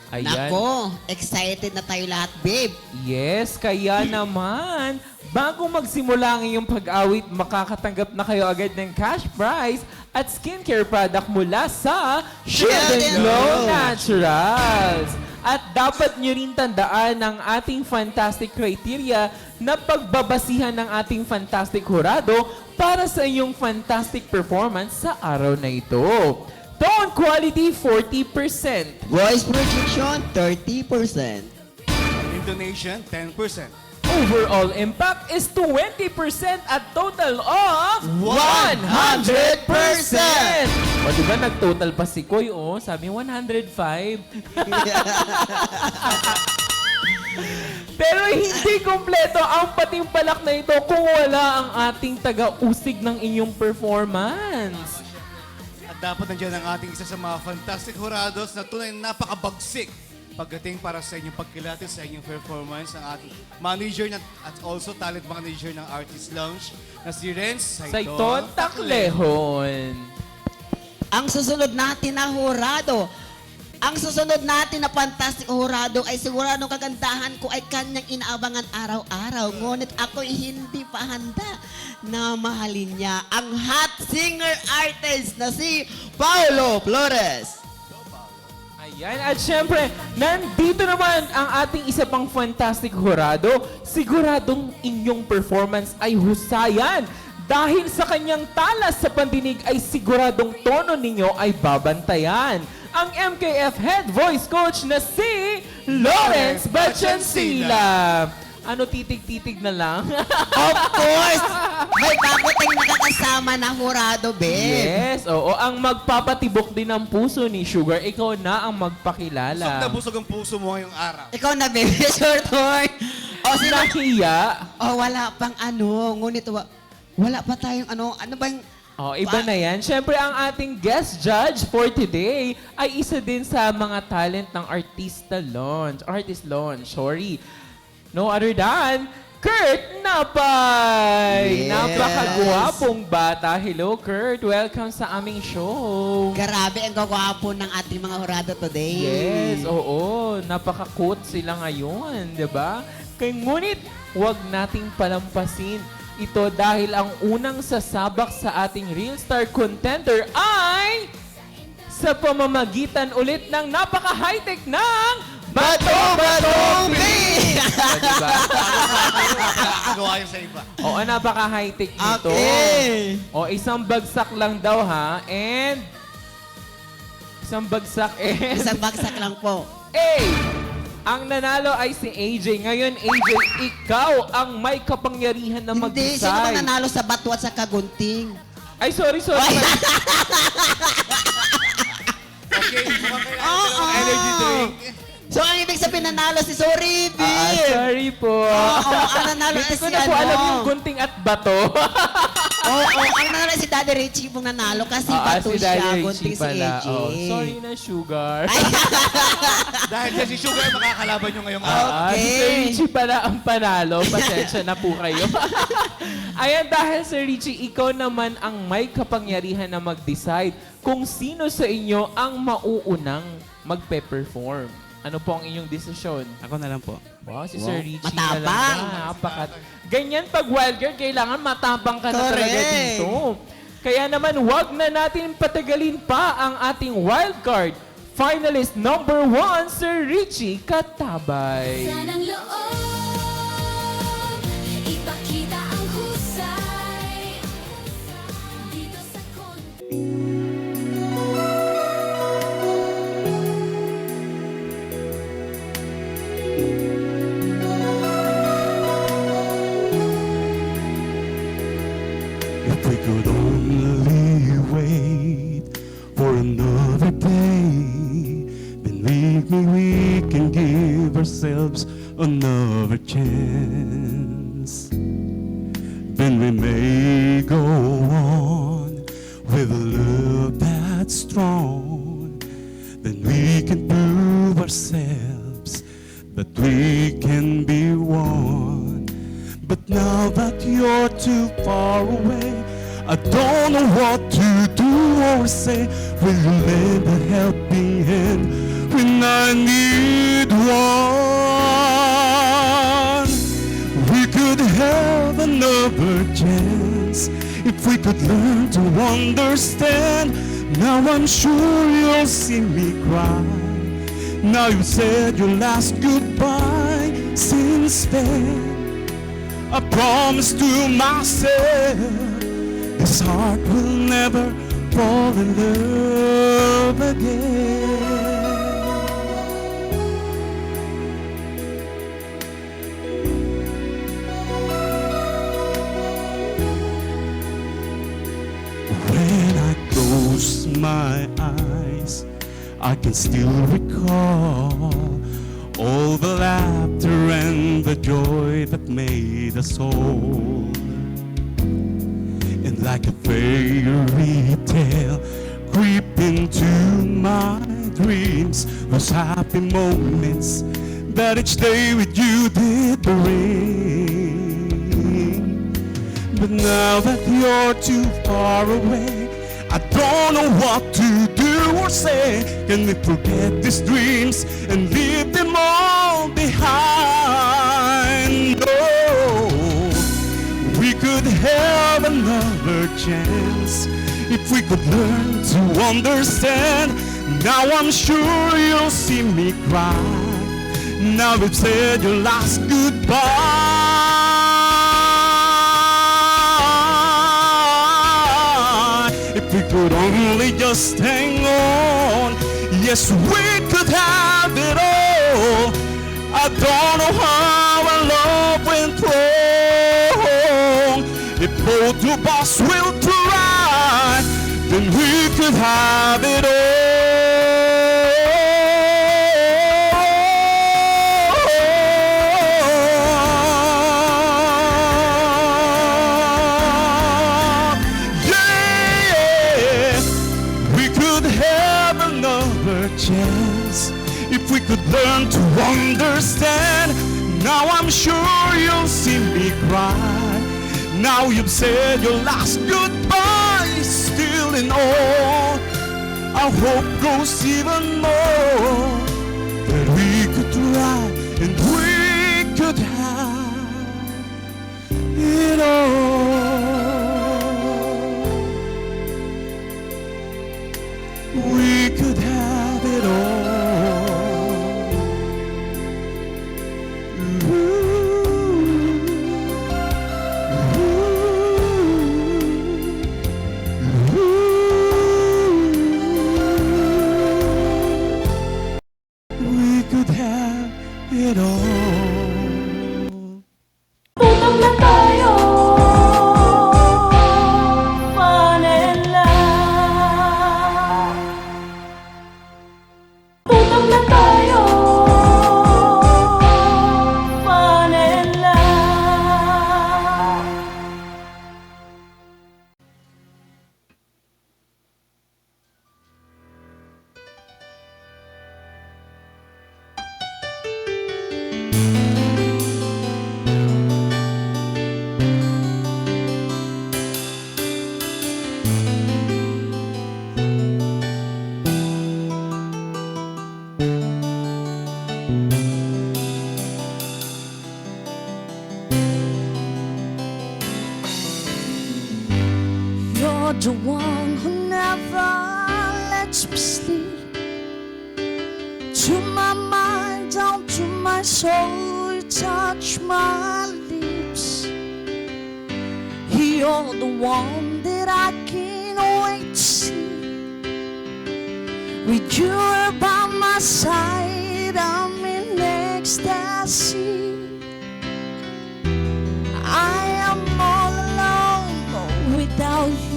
Speaker 2: Ayan.
Speaker 4: Nako, excited na tayo lahat, babe.
Speaker 2: Yes, kaya naman, bago magsimula ang iyong pag-awit, makakatanggap na kayo agad ng cash prize at skincare product mula sa Shield and Glow Naturals. At dapat nyo rin tandaan ang ating fantastic criteria na pagbabasihan ng ating fantastic hurado para sa inyong fantastic performance sa araw na ito. Tone quality, 40%.
Speaker 4: Voice projection, 30%.
Speaker 3: Intonation, 10%.
Speaker 2: Overall impact is 20% at total of 100%! O diba nag-total pa si Koy, oh, sabi 105. Pero hindi kompleto ang patimpalak na ito kung wala ang ating taga-usig ng inyong performance.
Speaker 3: At dapat nandiyan ang ating isa sa mga fantastic jurados na tunay na napakabagsik pagdating para sa inyong pagkilatis, sa inyong performance, ng ating manager at also talent manager ng Artist Lounge na si Renz
Speaker 2: Saiton Taclehon.
Speaker 4: Ang susunod natin na hurado, ang susunod natin na fantastic hurado ay siguradong kagandahan ko ay kanyang inaabangan araw-araw. Ngunit ako'y hindi pa handa na mahalin niya ang hot singer-artist na si Paulo Flores.
Speaker 2: Ayan, at syempre, nandito naman ang ating isa pang fantastic hurado. Siguradong inyong performance ay husayan. Dahil sa kanyang talas sa pandinig ay siguradong tono ninyo ay babantayan. Ang MKF Head Voice Coach na si Lawrence Bachansila. Ano, titig-titig na lang?
Speaker 4: Of course! May bago tayong nakakasama na hurado, babe.
Speaker 2: Yes, oo. Ang magpapatibok din ng puso ni Sugar, ikaw na ang magpakilala.
Speaker 3: Busog na busog ang puso mo ngayong araw.
Speaker 4: Ikaw na, babe. Short horn. O, sino?
Speaker 2: Nakiya.
Speaker 4: O, wala pang ano. Ngunit, wala pa tayong ano. Ano ba yung...
Speaker 2: Oh, iba na yan. Siyempre, ang ating guest judge for today ay isa din sa mga talent ng Artist Launch, sorry. No other than Kurt Napay!
Speaker 4: Yes.
Speaker 2: Napakagwapong bata. Hello, Kurt. Welcome sa aming show.
Speaker 4: Grabe ang gagwapo ng ating mga hurado today.
Speaker 2: Yes, oo. Napaka-cute sila ngayon, di ba? Kaya ngunit, huwag nating palampasin ito dahil ang unang sasabak sa ating Real Star Contender ay sa pamamagitan ulit ng napaka-high-tech ng Bato-Bato Beat! Diba?
Speaker 3: Gawa yun sa iba.
Speaker 2: Oo, napaka-high-tech nito.
Speaker 4: Okay.
Speaker 2: O, isang bagsak lang daw ha. And isang bagsak and
Speaker 4: Isang bagsak lang po.
Speaker 2: A! Ang nanalo ay si AJ. Ngayon, AJ, ikaw ang may kapangyarihan na
Speaker 4: Hindi, sino bang
Speaker 2: mag-decide.
Speaker 4: nanalo sa bato at sa kagunting?
Speaker 2: Ay, sorry.
Speaker 3: Okay, mukhang kailangan
Speaker 4: Oo.
Speaker 3: ng energy drink.
Speaker 4: So, ang ibig sabihin nanalo si Sorry,
Speaker 2: Sorry po.
Speaker 4: Oo, ang nanalo
Speaker 2: Hindi
Speaker 4: ay
Speaker 2: ko
Speaker 4: si
Speaker 2: na po
Speaker 4: ano.
Speaker 2: alam yung gunting at bato.
Speaker 4: Oo, ang nanalo ay si Daddy Richie pong nanalo kasi bato
Speaker 2: si
Speaker 4: siya,
Speaker 2: Daddy
Speaker 4: gunting
Speaker 2: Richie
Speaker 4: si
Speaker 2: pala.
Speaker 4: AJ.
Speaker 2: Oh, sorry na, Sugar.
Speaker 3: Dahil dyan si Sugar ay makakalaban nyo ngayong araw.
Speaker 2: Si
Speaker 4: Okay.
Speaker 2: Sir Richie pala ang panalo. Pasensya na po kayo. Ayan, dahil Sir Richie, ikaw naman ang may kapangyarihan na mag-decide kung sino sa inyo ang mauunang magpe-perform. Ano po ang inyong desisyon?
Speaker 10: Ako na lang po.
Speaker 2: Wow, si Sir Richie
Speaker 4: Matapang.
Speaker 2: na lang. Ganyan pag wild girl, kailangan matapang ka na talaga
Speaker 4: Correct.
Speaker 2: dito. Kaya naman, wag na natin patagalin pa ang ating wild card. Finalist number 1, Sir Richie Katabay.
Speaker 1: Sanang loob, ipakita ang husay dito sa
Speaker 8: If we could only wait for another day, then maybe we can give ourselves another chance. Then we may go on with a love that's strong. Then we can prove ourselves that we can be one. But now that you're too far away, I don't know what to do or say. Will you lend a helping hand when I need one? We could have another chance if we could learn to understand. Now I'm sure you'll see me cry. Now you said your last goodbye. Since then I promise to myself, this heart will never fall in love again. When I close my eyes, I can still recall all the laughter and the joy that made us whole. And like a fairy tale, creep into my dreams, those happy moments that each day with you did bring. But now that you're too far away, I don't know what to do or say. Can we forget these dreams and leave them all behind? No, we could have another chance if we could learn to understand. Now I'm sure you'll see me cry. Now you've said your last goodbye. If we could only just hang on, yes, we could have it all. I don't know how our love went wrong. If both of us will try, then we could have it all. Yeah, we could have another chance if we could learn to understand. Now I'm sure you'll see me cry. Now you've said your last goodbye. Still in awe, our hope goes even more. That we could try and we could have it all.
Speaker 1: You're the one who never lets me sleep. To my mind, down to my soul, you touch my lips. You're the one that I can't wait to see. With you by my side, I'm in ecstasy. I am all alone without you.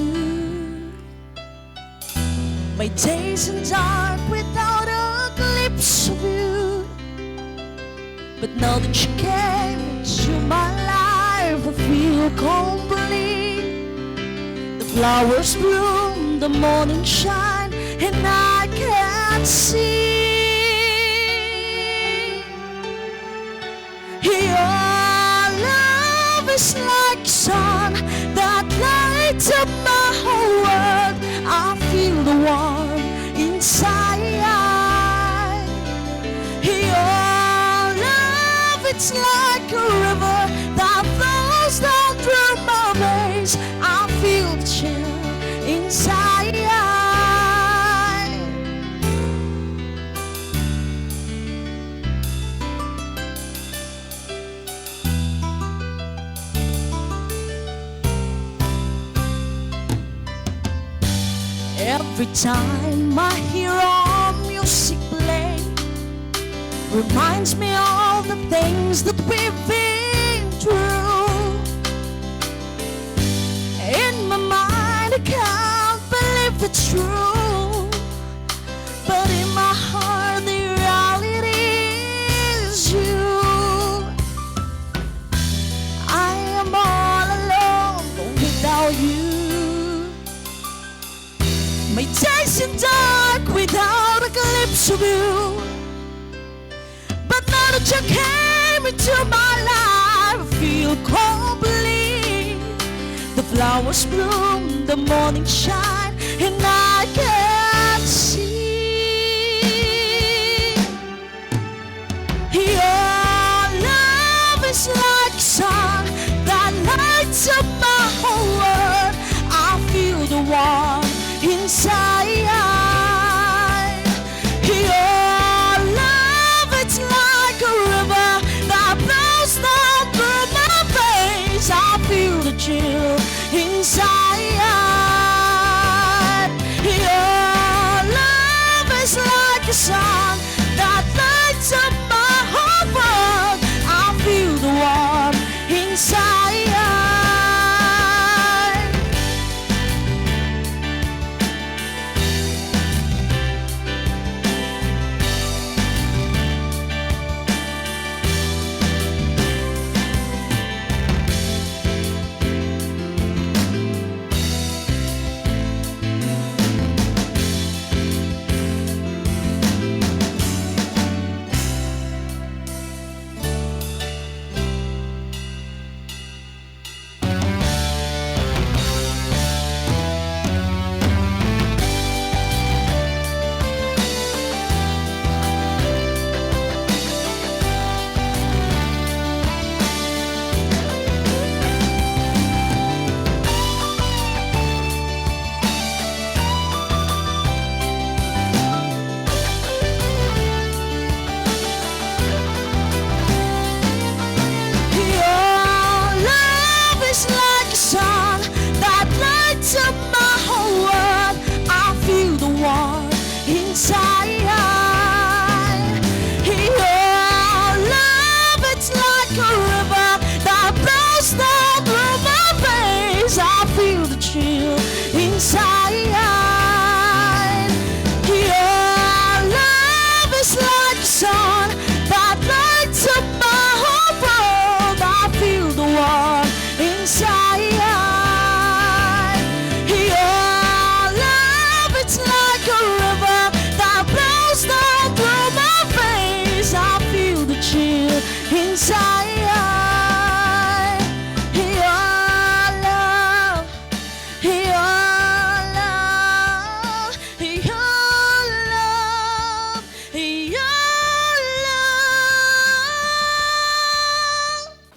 Speaker 1: My days are dark without a glimpse of you. But now that you came into my life, I feel complete. The flowers bloom, the morning shine, and I can't see. Your love is like sun that lights up my whole world. I feel the warmth inside. Your love, it's like a river that flows down through my veins. I feel the chill inside. Every time I hear our music play, reminds me of the things that we've been through. In my mind, I can't believe it's true, but in my heart, the reality is you. I am all alone without you. My days are dark without a glimpse of you. But now that you came into my life, I feel complete. The flowers bloom, the morning shine, and I can see. Your love is like sun that lights up my whole world. I feel the warmth inside. Your love, it's like a river that flows down through my veins. I feel the chill inside. Your love is like a sun that lights up my whole world. I feel the warmth inside.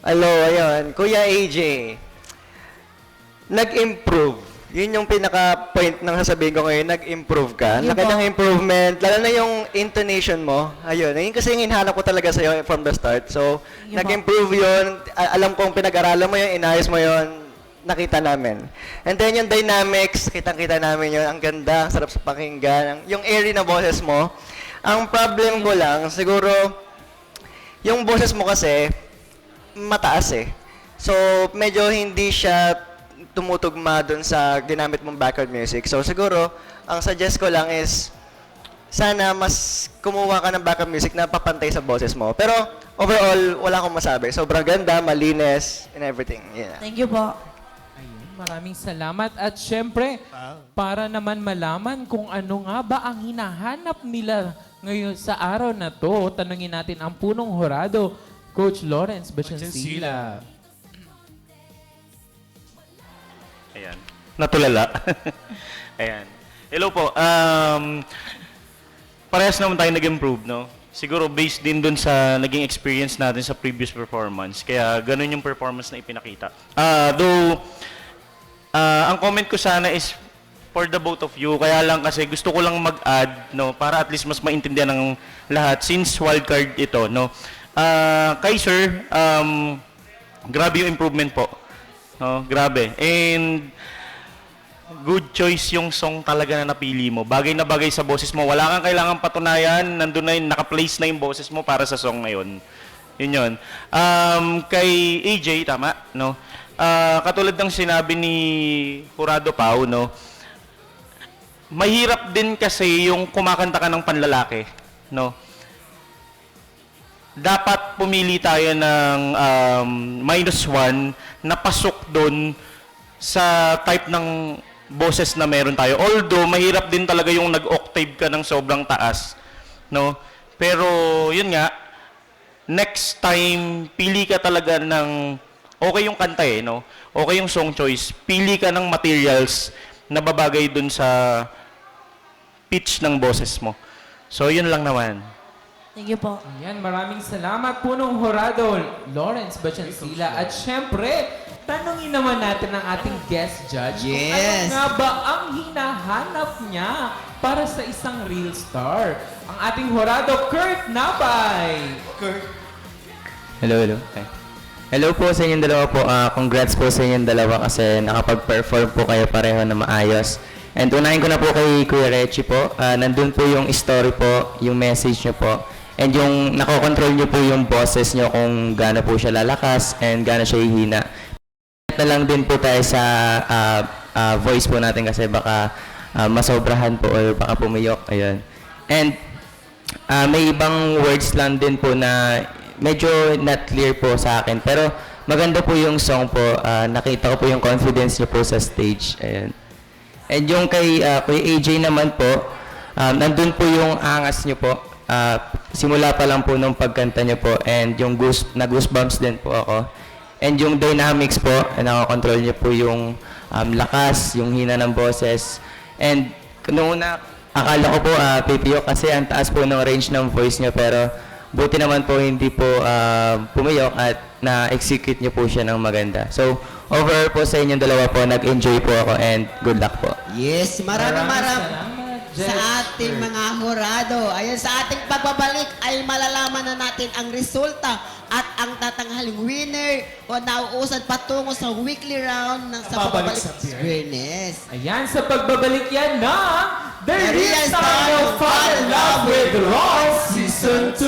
Speaker 6: Hello, ayun. Kuya AJ, nag-improve
Speaker 12: Yun yung pinaka-point ng sasabihin ko ngayon, nag-improve ka.
Speaker 4: Yun
Speaker 12: Laki
Speaker 4: po.
Speaker 12: ng improvement, lalo na yung intonation mo. Ayun, yun kasi yung hinahanap ko talaga sa'yo from the start. So,
Speaker 11: Yun po.
Speaker 12: nag-improve yun. Alam kong pinag-aralan mo yun, inayos mo yun, nakita namin. And then yung dynamics, kitang-kita namin yun. Ang ganda, ang sarap sa pakinggan. Yung airy na boses mo. Ang problem ko lang, siguro, yung boses mo kasi, mataas eh. So, medyo hindi siya tumutugma dun sa ginamit mong background music. So, siguro, ang suggest ko lang is, sana mas kumuha ka ng background music na papantay sa boses mo. Pero, overall, wala akong masabi. Sobrang ganda, malinis, and everything. Yeah.
Speaker 11: Thank you po.
Speaker 2: Ayun, maraming salamat. At syempre, para naman malaman kung ano nga ba ang hinahanap nila ngayon sa araw na to, tanungin natin ang punong hurado, Coach Lawrence Bachansila.
Speaker 13: Ayan. Natulala. Ayan. Hello po. Parehas naman tayo nag-improve, no? Siguro based din dun sa naging experience natin sa previous performance. Kaya ganun yung performance na ipinakita. Ang comment ko sana is for the both of you. Kaya lang kasi gusto ko lang mag-add, no? Para at least mas maintindihan ng lahat since wildcard ito, no? Kay sir, grabe yung improvement po. No, grabe. And good choice yung song talaga na napili mo. Bagay na bagay sa boses mo. Wala kang kailangan patunayan. Nandun na yun, naka-place na yung boses mo para sa song na yun. Yun yun. Kay AJ, tama, no? Katulad ng sinabi ni Jurado Pau, no? Mahirap din kasi yung kumakanta ka ng panlalaki, no? Dapat pumili tayo ng -1 na pasok doon sa type ng boses na meron tayo. Although, mahirap din talaga yung nag-octave ka ng sobrang taas. No? Pero, yun nga, next time, pili ka talaga ng, okay yung kanta eh, no? Okay yung song choice. Pili ka ng materials na babagay doon sa pitch ng boses mo. So, yun lang naman.
Speaker 11: Thank you po.
Speaker 2: Ayan, maraming salamat punong hurado, Lawrence Bachansila. At syempre, tanungin naman natin ang ating guest judge kung ano
Speaker 4: Yes.
Speaker 2: nga ba ang hinahanap niya para sa isang real star. Ang ating hurado, Kurt Napay.
Speaker 3: Kurt,
Speaker 12: Hello, hello. Okay. Hello po sa inyong dalawa po. Congrats po sa inyong dalawa kasi nakapag-perform po kayo pareho na maayos. And unahin ko na po kay Kuya Reggie po. Nandun po yung story po, yung message niyo po. And yung nakokontrol niyo po yung boses niyo kung gaano po siya lalakas and gaano siya hihina. Na lang din po tayo sa voice po natin kasi baka masobrahan po or baka pumiyok. Ayun. And may ibang words lang din po na medyo not clear po sa akin. Pero maganda po yung song po. Nakita ko po yung confidence niyo po sa stage. Ayun. And yung kay AJ naman po, nandun po yung angas niyo po. Simula pa lang po nung pagkanta niyo po. And yung goosebumps din po ako. And yung dynamics po, nakakontrol niyo po yung lakas, yung hina ng boses. And noong una, akala ko po pipiyo kasi ang taas po ng range ng voice niyo. Pero buti naman po hindi po pumiyok at na-execute niyo po siya ng maganda. So, overall po sa inyong dalawa po, nag-enjoy po ako and good luck po.
Speaker 4: Yes, maraming
Speaker 2: salamat,
Speaker 4: sa ating mga hurado. Ayan, sa ating pagbabalik ay malalaman na natin ang resulta at ang tatanghaling winner o nauusad patungo sa weekly round ng sa pagbabalik sa fairness.
Speaker 2: Ayan, sa pagbabalik yan ng The
Speaker 4: The
Speaker 2: Real
Speaker 4: Real
Speaker 2: Star
Speaker 4: Star
Speaker 2: of
Speaker 4: of
Speaker 2: Fall in Love with Ron Season 2.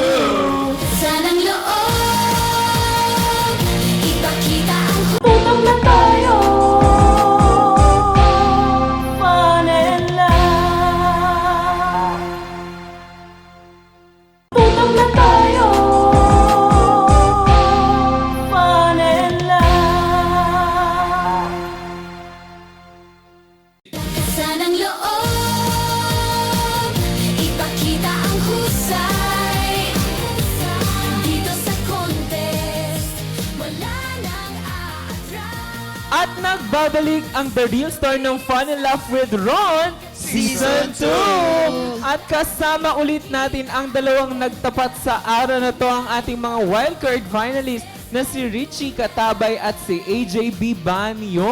Speaker 1: Sanang loob, ipakita ang putong na tayo. Fall in love. Putong na tayo. Fall in love. Sanang loob, ipakita ang husay. Dito sa contest, wala nang aatras.
Speaker 2: At nagbabalik ang The Real Star ng Fun and Laugh with Ron Season 2! At kasama ulit natin ang dalawang nagtapat sa araw na to, ang ating mga wildcard finalists na si Richie Katabay at si AJ Bibanyo.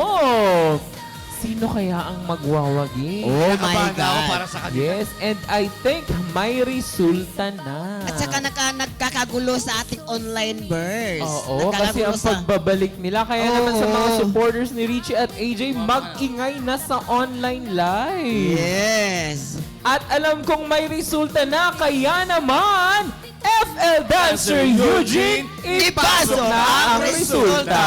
Speaker 2: sino kaya ang magwawagi?
Speaker 4: Oh my
Speaker 3: Kinakabahan na ako
Speaker 4: God.
Speaker 3: para sa kanila.
Speaker 2: Yes, and I think may resulta na.
Speaker 4: At saka nagkakagulo sa ating online verse.
Speaker 2: Oo, kasi ang pagbabalik nila. Kaya naman sa mga supporters ni Richie at AJ, mag-ingay na sa online live.
Speaker 4: Yes.
Speaker 2: At alam kong may resulta na, kaya naman, FL Dancer Eugene, ipasok na ang resulta.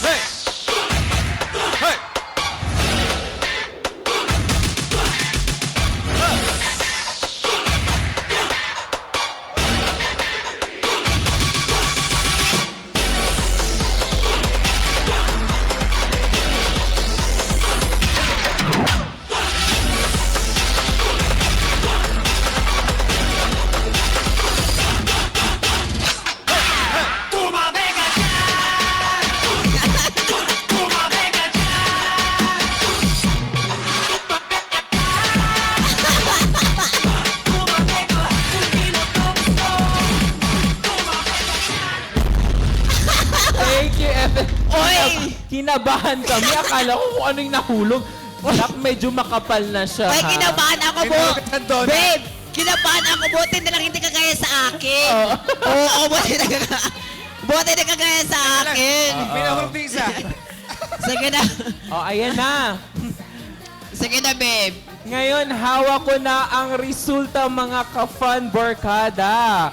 Speaker 3: Hey! Hey!
Speaker 2: Thank you, FL.
Speaker 4: Oy!
Speaker 2: Kinabahan kami. Akala ko kung ano yung nahulog. Nak, medyo makapal na siya.
Speaker 4: Ay,
Speaker 2: ha?
Speaker 4: kinabahan ako,
Speaker 3: May
Speaker 4: Bo.
Speaker 3: mga donut.
Speaker 4: Babe, kinabahan ako. Buti na lang hindi kagaya sa akin. Oo, buti na kagaya sa akin.
Speaker 3: Pinahulog din isa.
Speaker 4: Sige na.
Speaker 2: Oh, ayan na.
Speaker 4: Sige na, babe.
Speaker 2: Ngayon, hawak ko na ang resulta, mga ka-fun barkada.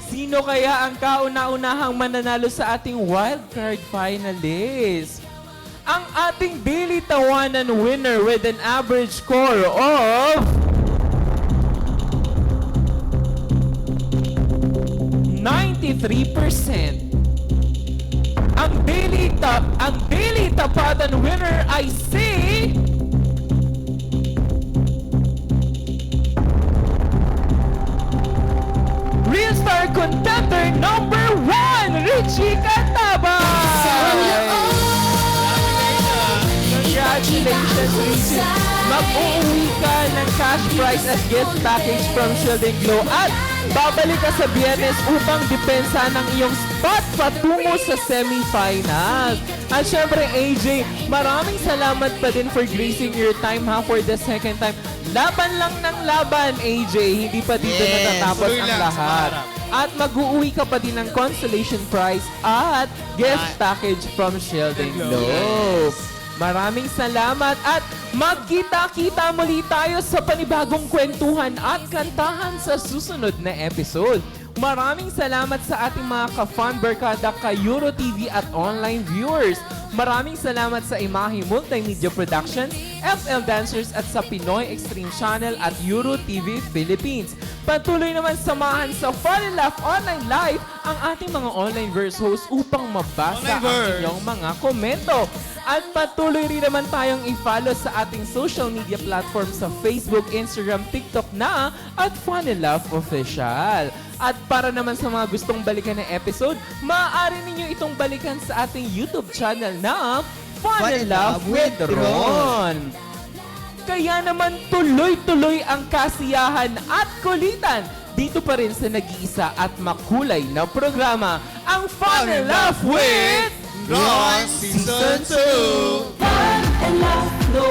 Speaker 2: Sino kaya ang kauna-unahang mananalo sa ating wildcard finalist? Ang ating daily tawanan winner with an average score of 93%. Ang daily tapatan winner ay si Real Star Contender number 1, Richie Catabay! Congratulations, Richie! Mag-uwi ka ng cash prize at gift package from Shield and Glow at babalik ka sa Biyernes upang depensa ng iyong spot patungo sa semifinals. At syempre, AJ, maraming salamat pa din for gracing your time for the second time. Laban lang ng laban, AJ. Hindi pa dito natatapos
Speaker 3: tuloy
Speaker 2: ang
Speaker 3: lang sa
Speaker 2: lahat.
Speaker 3: pangarap.
Speaker 2: At mag-uuwi ka pa din ng consolation prize at gift package from Shield and Glow. Maraming salamat at magkita-kita muli tayo sa panibagong kwentuhan at kantahan sa susunod na episode. Maraming salamat sa ating mga ka-fun barkada, ka-Euro TV at online viewers. Maraming salamat sa Imahe Multimedia Productions, FL Dancers at sa Pinoy Extreme Channel at Euro TV Philippines. Patuloy naman samahan sa Fun and Laugh Online Live ang ating mga online verse hosts upang mabasa ang inyong mga komento. At patuloy rin naman tayong i-follow sa ating social media platform sa Facebook, Instagram, TikTok na at Fun and Laugh Official. At para naman sa mga gustong balikan ng episode, maaari ninyo itong balikan sa ating YouTube channel na Fun and Laugh with Ron. Kaya naman tuloy-tuloy ang kasiyahan at kulitan dito pa rin sa nag-iisa at makulay na programa, ang Fun and Laugh with
Speaker 3: Ron Season 2!
Speaker 1: Fun and laugh, no